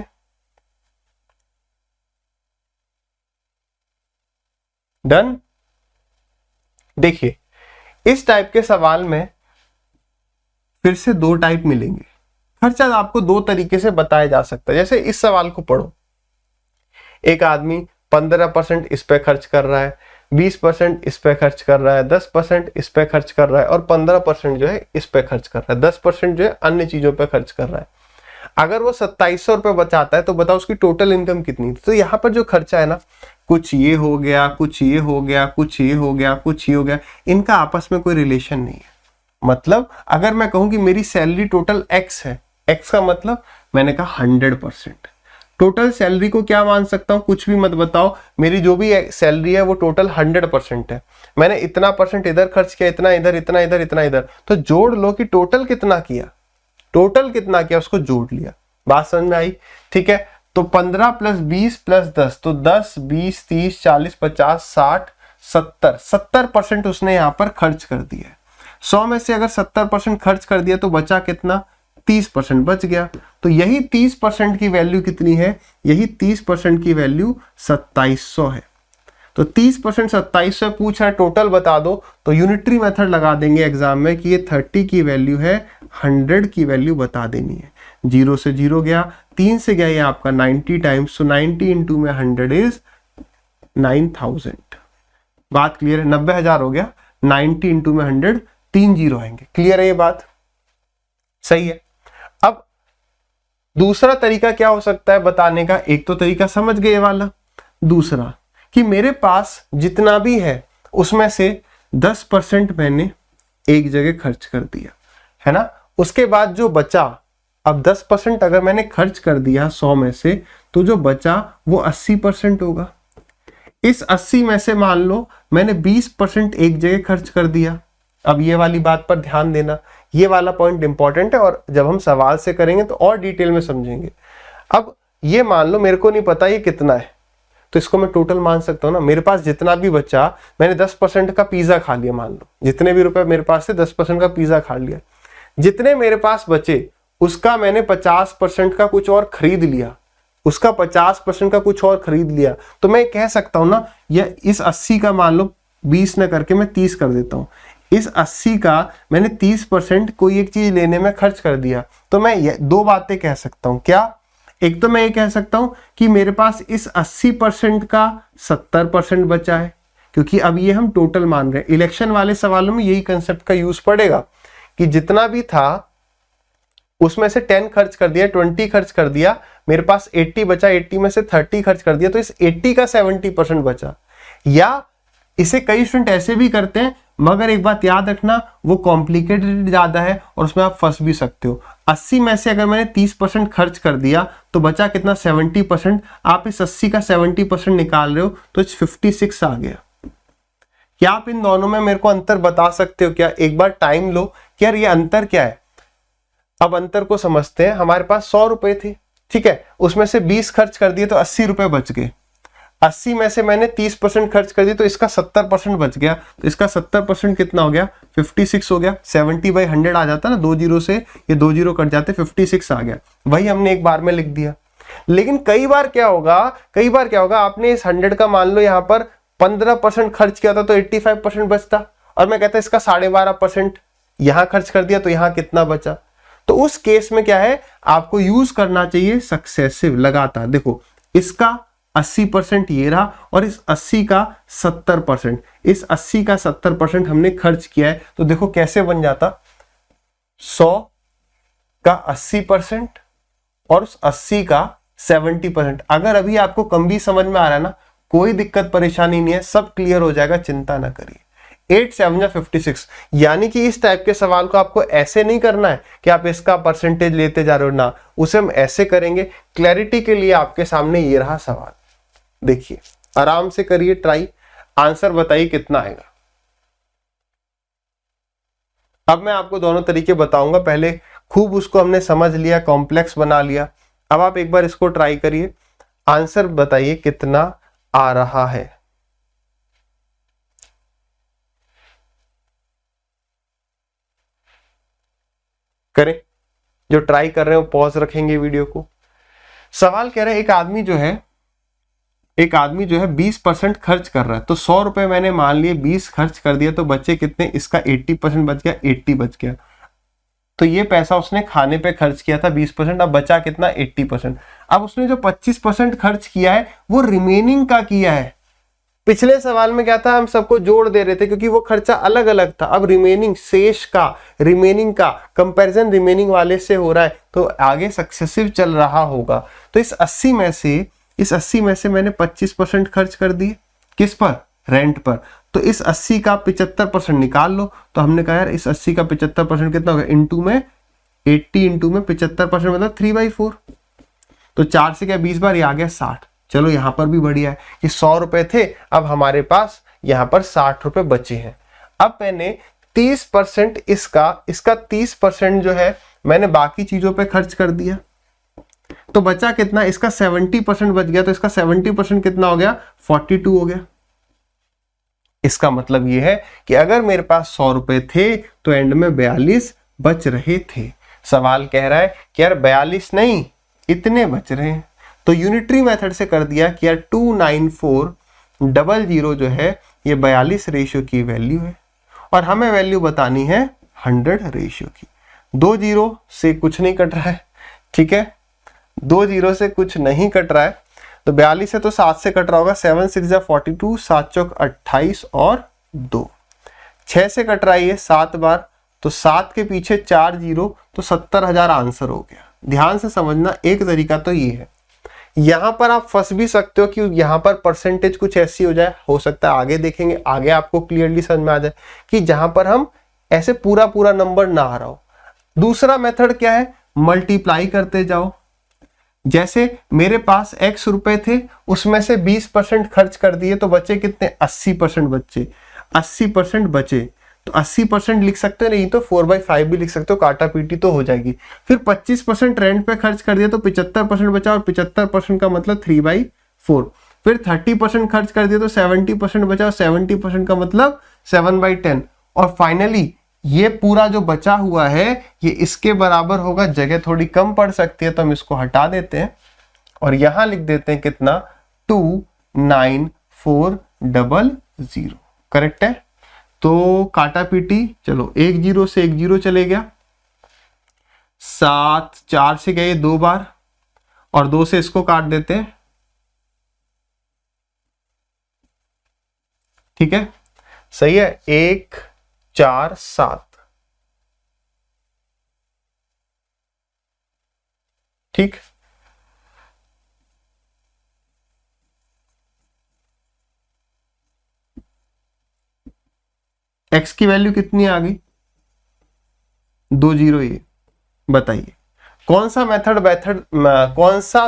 डन। देखिए, इस टाइप के सवाल में फिर से दो टाइप मिलेंगे। खर्चा आपको दो तरीके से बताया जा सकता है। जैसे इस सवाल को पढ़ो, एक आदमी 15% इस पे खर्च कर रहा है, 20% इस पे खर्च कर रहा है, 10% इस पे खर्च कर रहा है और 15% जो है इस पे खर्च कर रहा है, 10% जो है अन्य चीजों पे खर्च कर रहा है। अगर वो 2700 रुपए बचाता है तो बताओ उसकी टोटल इनकम कितनी? तो यहाँ पर जो खर्चा है ना, कुछ ये हो गया, कुछ ये हो गया, कुछ ये हो गया, कुछ ये हो गया, इनका आपस में कोई रिलेशन नहीं है। मतलब अगर मैं कहूं कि मेरी सैलरी टोटल एक्स है, एक्स का मतलब मैंने कहा 100%। टोटल सैलरी को क्या मान सकता हूं? कुछ भी मत बताओ, मेरी जो भी सैलरी है वो टोटल 100% है। मैंने इतना परसेंट इधर खर्च किया, इतना इधर, इतना इधर, इतना इधर, तो जोड़ लो कि टोटल कितना किया, टोटल कितना किया उसको जोड़ लिया। बात समझ में आई? ठीक है, तो 15 प्लस 20 प्लस 10, तो 10 20 30 40 50 60 70, 70% उसने यहाँ पर खर्च कर दिया है। 100 में से अगर 70% खर्च कर दिया तो बचा कितना? 30% बच गया। तो यही 30% की वैल्यू कितनी है? यही 30% की वैल्यू 2700 है। तो 30% 2700 पूछ रहा है, टोटल बता दो, तो यूनिटरी मेथड लगा देंगे एग्जाम में कि ये 30 की वैल्यू है, 100 की वैल्यू बता देनी है। 0 से 0 गया, 3 से गया ये आपका 90 टाइम्स, तो 90 इंटू में 100 इज 9000। बात क्लियर है? 90,000 हो गया, 90 इंटू में 100, 3 जीरो आएंगे। क्लियर है ये बात? सही है। अब दूसरा तरीका क्या हो सकता है बताने का? एक तो तरीका समझ गए वाला, दूसरा कि मेरे पास जितना भी है उसमें से 10% मैंने एक जगह खर्च कर दिया, है ना, उसके बाद जो बचा, अब 10% अगर मैंने खर्च कर दिया 100 में से, तो जो बचा वो 80% होगा। इस 80 में से मान लो मैंने 20% एक जगह खर्च कर दिया। अब ये वाली बात पर ध्यान देना, ये वाला पॉइंट इंपॉर्टेंट है और जब हम सवाल से करेंगे तो और डिटेल में समझेंगे। अब ये मान लो मेरे को नहीं पता ये कितना है, तो इसको मैं टोटल मान सकता हूँ ना। मेरे पास जितना भी बचा, मैंने 10% का पिज्जा खा लिया, मान लो जितने भी रुपए मेरे पास से 10% का पिज्जा खा लिया, जितने मेरे पास बचे उसका मैंने 50% का कुछ और खरीद लिया, उसका 50% का कुछ और खरीद लिया, तो मैं कह सकता हूं ना, यह इस 80 का मान लो 20 न करके मैं 30 कर देता हूं, इस 80 का मैंने 30% कोई एक चीज लेने में खर्च कर दिया। तो मैं ये दो बातें कह सकता हूं। क्या? एक तो मैं ये कह सकता हूं कि मेरे पास इस 80% का 70% बचा है, क्योंकि अब ये हम टोटल मान रहे हैं। इलेक्शन वाले सवालों में यही कंसेप्ट का यूज पड़ेगा कि जितना भी था उसमें से 10 खर्च कर दिया, 20 खर्च कर दिया, मेरे पास 80 बचा, 80 में से 30 खर्च कर दिया, तो इस 80 का 70% बचा। या इसे कई स्टूडेंट ऐसे भी करते हैं, मगर एक बात याद रखना, वो कॉम्प्लिकेटेड ज्यादा है और उसमें आप फंस भी सकते हो। 80 में से अगर मैंने 30% खर्च कर दिया तो बचा कितना? 70%। आप इस 80 का 70% निकाल रहे हो तो 56 आ गया। क्या आप इन दोनों में मेरे को अंतर बता सकते हो क्या? एक बार टाइम लो कि यार ये अंतर क्या है। अब अंतर को समझते हैं। हमारे पास 100 रुपए थे, ठीक है, उसमें से 20 खर्च कर दिए तो 80 रुपए बच गए। 80 में से मैंने 30% खर्च कर दिया तो इसका 70% बच गया, तो इसका 70% कितना हो गया? 56 हो गया। 70/100 आ जाता ना, 2 जीरो से ये 2 जीरो कट जाते, 56 आ गया। वही हमने एक बार में लिख दिया। लेकिन कई बार क्या होगा, आपने इस 100 का मान लो यहाँ पर 15% खर्च किया था तो 85% बचता, और मैं कहता इसका 12.5% यहां खर्च कर दिया तो यहां कितना बचा। तो उस केस में क्या है, आपको यूज करना चाहिए सक्सेसिव, लगातार। देखो इसका 80% ये रहा और इस 80 का 70%, इस 80 का 70% हमने खर्च किया है, तो देखो कैसे बन जाता, 100 का 80% और उस 80 का 70%। अगर अभी आपको कम भी समझ में आ रहा है ना, कोई दिक्कत परेशानी नहीं है, सब क्लियर हो जाएगा, चिंता ना करिए। 8 7 56। यानी कि इस टाइप के सवाल को आपको ऐसे नहीं करना है कि आप इसका परसेंटेज लेते जा रहे हो, ना, उसे हम ऐसे करेंगे। क्लैरिटी के लिए आपके सामने ये रहा सवाल, देखिए आराम से करिए ट्राई, आंसर बताइए कितना आएगा। अब मैं आपको दोनों तरीके बताऊंगा, पहले खूब उसको हमने समझ लिया, कॉम्प्लेक्स बना लिया। अब आप एक बार इसको ट्राई करिए, आंसर बताइए कितना आ रहा है। करें, जो ट्राई कर रहे हो पॉज रखेंगे वीडियो को। सवाल कह रहा है एक आदमी जो है 20% खर्च कर रहा है, तो 100 रुपए मैंने मान लिए 20 खर्च कर दिया, तो बच्चे कितने, इसका 80% बच गया, 80 बच गया। तो ये पैसा उसने खाने पे खर्च किया था 20%, अब बचा कितना, 80%। अब उसने जो 25% खर्च किया है वो रिमेनिंग का किया है। पिछले सवाल में क्या था, हम सबको जोड़ दे रहे थे क्योंकि वो खर्चा अलग अलग था। अब रिमेनिंग, शेष का, रिमेनिंग का कंपैरिजन रिमेनिंग वाले से हो रहा है, तो आगे सक्सेसिव चल रहा होगा। तो इस 80 में से मैंने 25% खर्च कर दिए, किस पर, रेंट पर। तो इस 80 का 75% निकाल लो। तो हमने कहा यार इस 80 का 75% कितना होगा, इंटू में 80 इंटू में 75% मतलब 3/4। तो 4 से क्या 20 बार, ये आ गया 60। चलो यहां पर भी बढ़िया है कि 100 रुपए थे, अब हमारे पास यहां पर 60 रुपए बचे हैं। अब मैंने 30% इसका 30% जो है मैंने बाकी चीजों पे खर्च कर दिया, तो बचा कितना, इसका 70% बच गया। तो इसका 70% कितना हो गया, 42 हो गया। इसका मतलब यह है कि अगर मेरे पास 100 रुपए थे तो एंड में 42 बच रहे थे। सवाल कह रहा है कि यार 42 नहीं, इतने बच रहे हैं। तो यूनिटरी मेथड से कर दिया कि यार 29400 जो है ये 42 रेशियो की वैल्यू है, और हमें वैल्यू बतानी है 100 रेशियो की। 2 जीरो से कुछ नहीं कट रहा है, ठीक है, 2 जीरो से कुछ नहीं कट रहा है। तो 42 है तो 7 से कट रहा होगा, 7 6 42, 7 चौक 28 और 2, 6 से कट रहा है ये 7 बार, तो 7 के पीछे 4 जीरो, तो 70,000 आंसर हो गया। ध्यान से समझना, एक तरीका तो ये है। यहां पर आप फंस भी सकते हो कि यहां पर परसेंटेज कुछ ऐसी हो जाए, हो सकता है आगे देखेंगे, आगे आपको क्लियरली समझ में आ जाए कि जहां पर हम ऐसे पूरा पूरा नंबर ना आ रहा हो। दूसरा मेथड क्या है, मल्टीप्लाई करते जाओ। जैसे मेरे पास x रुपए थे, उसमें से 20% खर्च कर दिए, तो बचे कितने, 80% बचे, 80% बचे। तो 80% लिख सकते हो, नहीं तो 4/5 भी लिख सकते हो, काटा पीटी तो हो जाएगी। फिर 25% रेंट पे खर्च कर दिया तो 75% बचा, और 75% का मतलब 3/4। फिर 30% खर्च कर दिया तो 70% बचा, और 70% का मतलब 7/10। और फाइनली ये पूरा जो बचा हुआ है ये इसके बराबर होगा। जगह थोड़ी कम पड़ सकती है तो हम इसको हटा देते हैं और यहां लिख देते हैं कितना, 29400। करेक्ट है। तो काटा पीटी, चलो 1 जीरो से 1 जीरो चले गया, 7 4 से गए 2 बार, और 2 से इसको काट देते हैं, ठीक है, सही है, 1 4 7, ठीक। एक्स की वैल्यू कितनी आ गई, 2 जीरो। ये बताइए कौन सा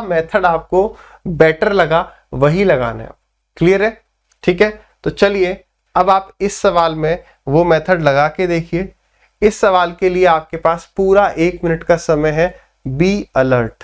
मेथड आपको बेटर लगा, वही लगाना है। क्लियर है, ठीक है। तो चलिए अब आप इस सवाल में वो मेथड लगा के देखिए। इस सवाल के लिए आपके पास पूरा 1 मिनट का समय है। Be alert.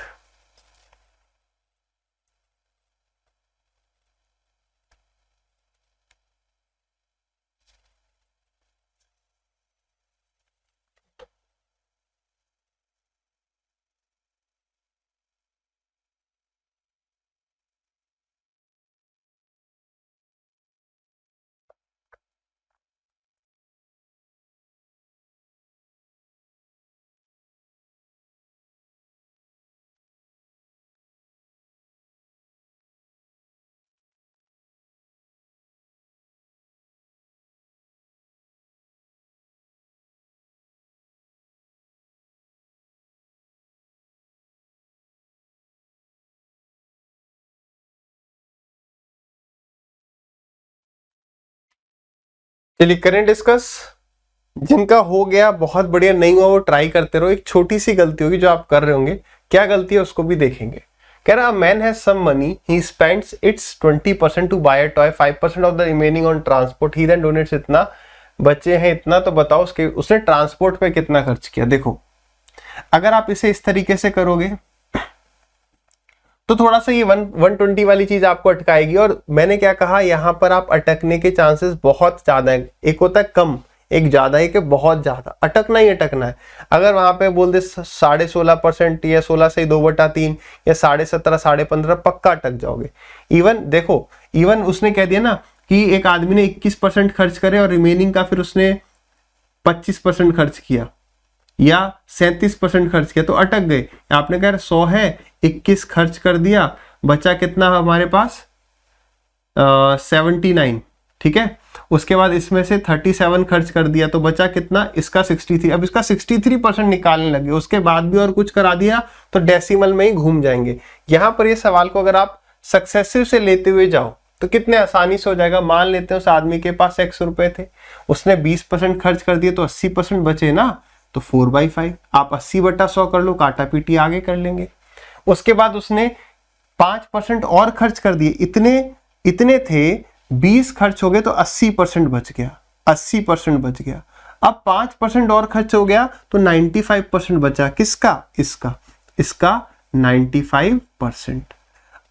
चलिए करें डिस्कस। जिनका हो गया बहुत बढ़िया, नहीं हुआ वो ट्राई करते रहो। एक छोटी सी गलती होगी जो आप कर रहे होंगे, क्या गलती है उसको भी देखेंगे। कह रहा man has some money, he spends its 20% to buy a toy, 5% of the remaining on transport, he then donates इतना, बचे हैं इतना, तो बताओ उसने ट्रांसपोर्ट पे कितना खर्च किया। देखो अगर आप इसे इस तरीके से करोगे तो थोड़ा सा ये 120 वाली चीज आपको अटकाएगी। और मैंने क्या कहा, यहां पर आप अटकने के चांसेस बहुत ज्यादा है। एक होता है कम, एक ज्यादा, एक बहुत ज्यादा। अटकना ही अटकना है। अगर वहां पे बोल दे 16.5% या 16 से 2/3 या 17.5 15.5, पक्का अटक जाओगे। इवन देखो, इवन उसने कह दिया ना कि एक आदमी ने 21% खर्च करे और रिमेनिंग का फिर उसने 25% खर्च किया या 37% खर्च किया, तो अटक गए। आपने कहा 100 है, 21 खर्च कर दिया, बचा कितना हमारे पास 79, ठीक है। उसके बाद इसमें से 37 खर्च कर दिया तो बचा कितना, इसका 63। अब इसका 63% निकालने लगे, उसके बाद भी और कुछ करा दिया तो डेसिमल में ही घूम जाएंगे। यहां पर ये सवाल को अगर आप सक्सेसिव से लेते हुए जाओ तो कितने आसानी से हो जाएगा। मान लेते हैं उस आदमी के पास x रुपए थे, उसने 20% खर्च कर दिए तो 80% बचे ना, तो 4/5। आप 80/100 कर लो, काटा पीटी आगे कर लेंगे। उसके बाद उसने 5% और खर्च कर दिए, इतने थे, 20 खर्च हो गए तो 80% बच गया, 80% बच गया। अब 5% और खर्च हो गया तो 95% बचा। किसका, इसका 95%।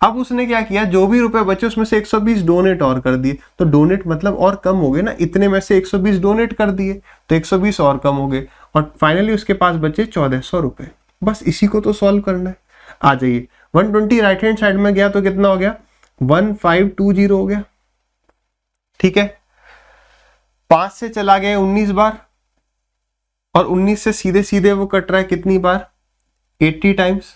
अब उसने क्या किया, जो भी रुपए बचे उसमें से 120 डोनेट और कर दिए। तो डोनेट मतलब और कम हो गए ना, इतने में से 120 डोनेट कर दिए तो 120 और कम हो गए, और फाइनली उसके पास बचे 1400 रुपए। बस इसी को तो सॉल्व करना है। आ जाइए, 120 राइट हैंड साइड में गया तो कितना हो गया, 1520 हो गया, ठीक है। 5 से चला गया 19 बार, और 19 से सीधे सीधे वो कट रहा है कितनी बार, 80 टाइम्स,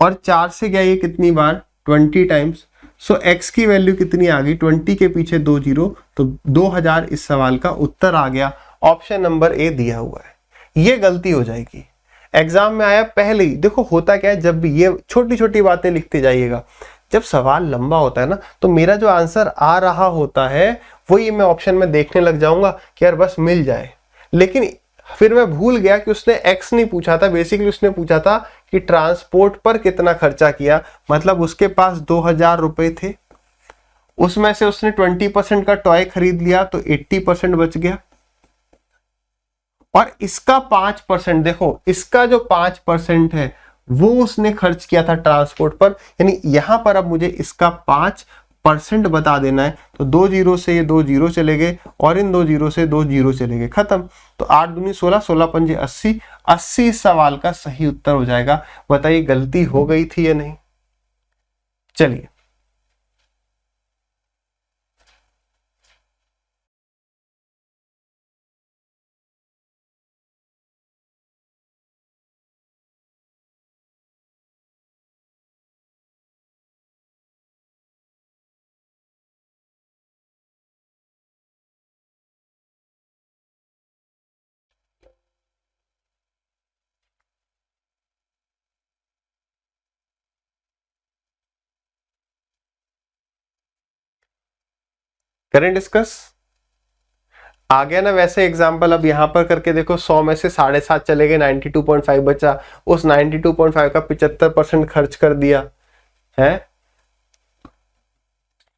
और 4 से गया ये कितनी बार, 20 टाइम्स। सो x की वैल्यू कितनी आ गई, 20 के पीछे 2 जीरो, तो 2000 इस सवाल का उत्तर आ गया। ऑप्शन नंबर ए दिया हुआ है। ये गलती हो जाएगी, एग्जाम में आया पहले ही। देखो होता क्या है, जब भी ये छोटी छोटी बातें लिखते जाइएगा, जब सवाल लंबा होता है ना, तो मेरा जो आंसर आ रहा होता है वही मैं ऑप्शन में देखने लग जाऊंगा कि यार बस मिल जाए। लेकिन फिर मैं भूल गया कि उसने x नहीं पूछा था, बेसिकली उसने पूछा था कि ट्रांसपोर्ट पर कितना खर्चा किया। मतलब उसके पास 2000 रुपए थे, उसमें से उसने 20% का टॉय खरीद लिया तो 80% बच गया, और इसका 5%, देखो इसका जो 5% है वो उसने खर्च किया था ट्रांसपोर्ट पर। यानी यहां पर अब मुझे इसका 5% बता देना है। तो 2 जीरो से ये 2 जीरो चले गए, और इन 2 जीरो से 2 जीरो चले गए, खत्म। तो 8 दूनी 16, 16 पंजे 80, 80 इस सवाल का सही उत्तर हो जाएगा। बताइए गलती हो गई थी या नहीं। चलिए करें डिस्कस। आ गया ना वैसे एग्जाम्पल। अब यहां पर करके देखो, 100 में से 7.5 चले गए, 92.5 बचा। उस 92.5 का 75% खर्च कर दिया है,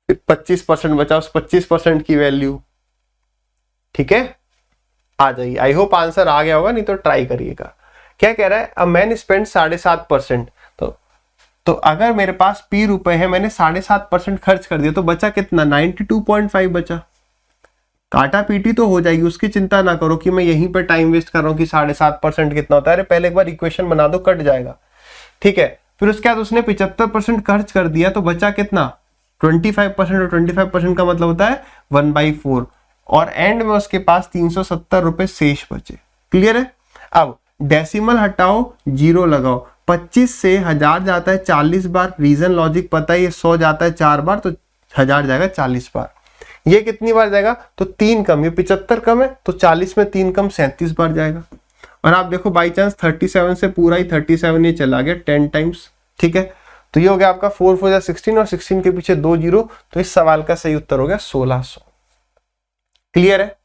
25% बचा, उस 25% की वैल्यू, ठीक है। आ जाइए, आई होप आंसर आ गया होगा, नहीं तो ट्राई करिएगा। क्या कह रहा है, अ मैन स्पेंड 7.5%। तो अगर मेरे पास p रुपए है, मैंने 7.5% खर्च कर दिया, तो बचा कितना, 92.5 बचा। काटा पीटी तो हो जाएगी, उसकी चिंता ना करो कि मैं यहीं पर टाइम वेस्ट कर रहा हूं कि 7.5% कितना होता है। अरे पहले एक बार इक्वेशन बना दो, कट जाएगा, ठीक है। फिर उसके बाद उसने 75% खर्च कर दिया, तो बचा कितना, 25%। और 25% का मतलब होता है 1/4, और एंड में उसके पास 370 रुपए शेष बचे। क्लियर है। अब डेसिमल हटाओ, जीरो लगाओ। 25 से 1000 जाता है 40 बार, रीजन लॉजिक पता है, ये 100 जाता है 4 बार, तो 1000 जाएगा 40 बार। ये कितनी बार जाएगा, तो 3 कम, ये 75 कम है, तो 40 में 3 कम 37 बार जाएगा। और आप देखो बाई चांस 37 से पूरा ही 37 ये चला गया 10 टाइम्स, ठीक है। तो ये हो गया आपका 4 4 16, और 16 के पीछे 2 जीरो, तो इस सवाल का सही उत्तर हो गया 1600। क्लियर है।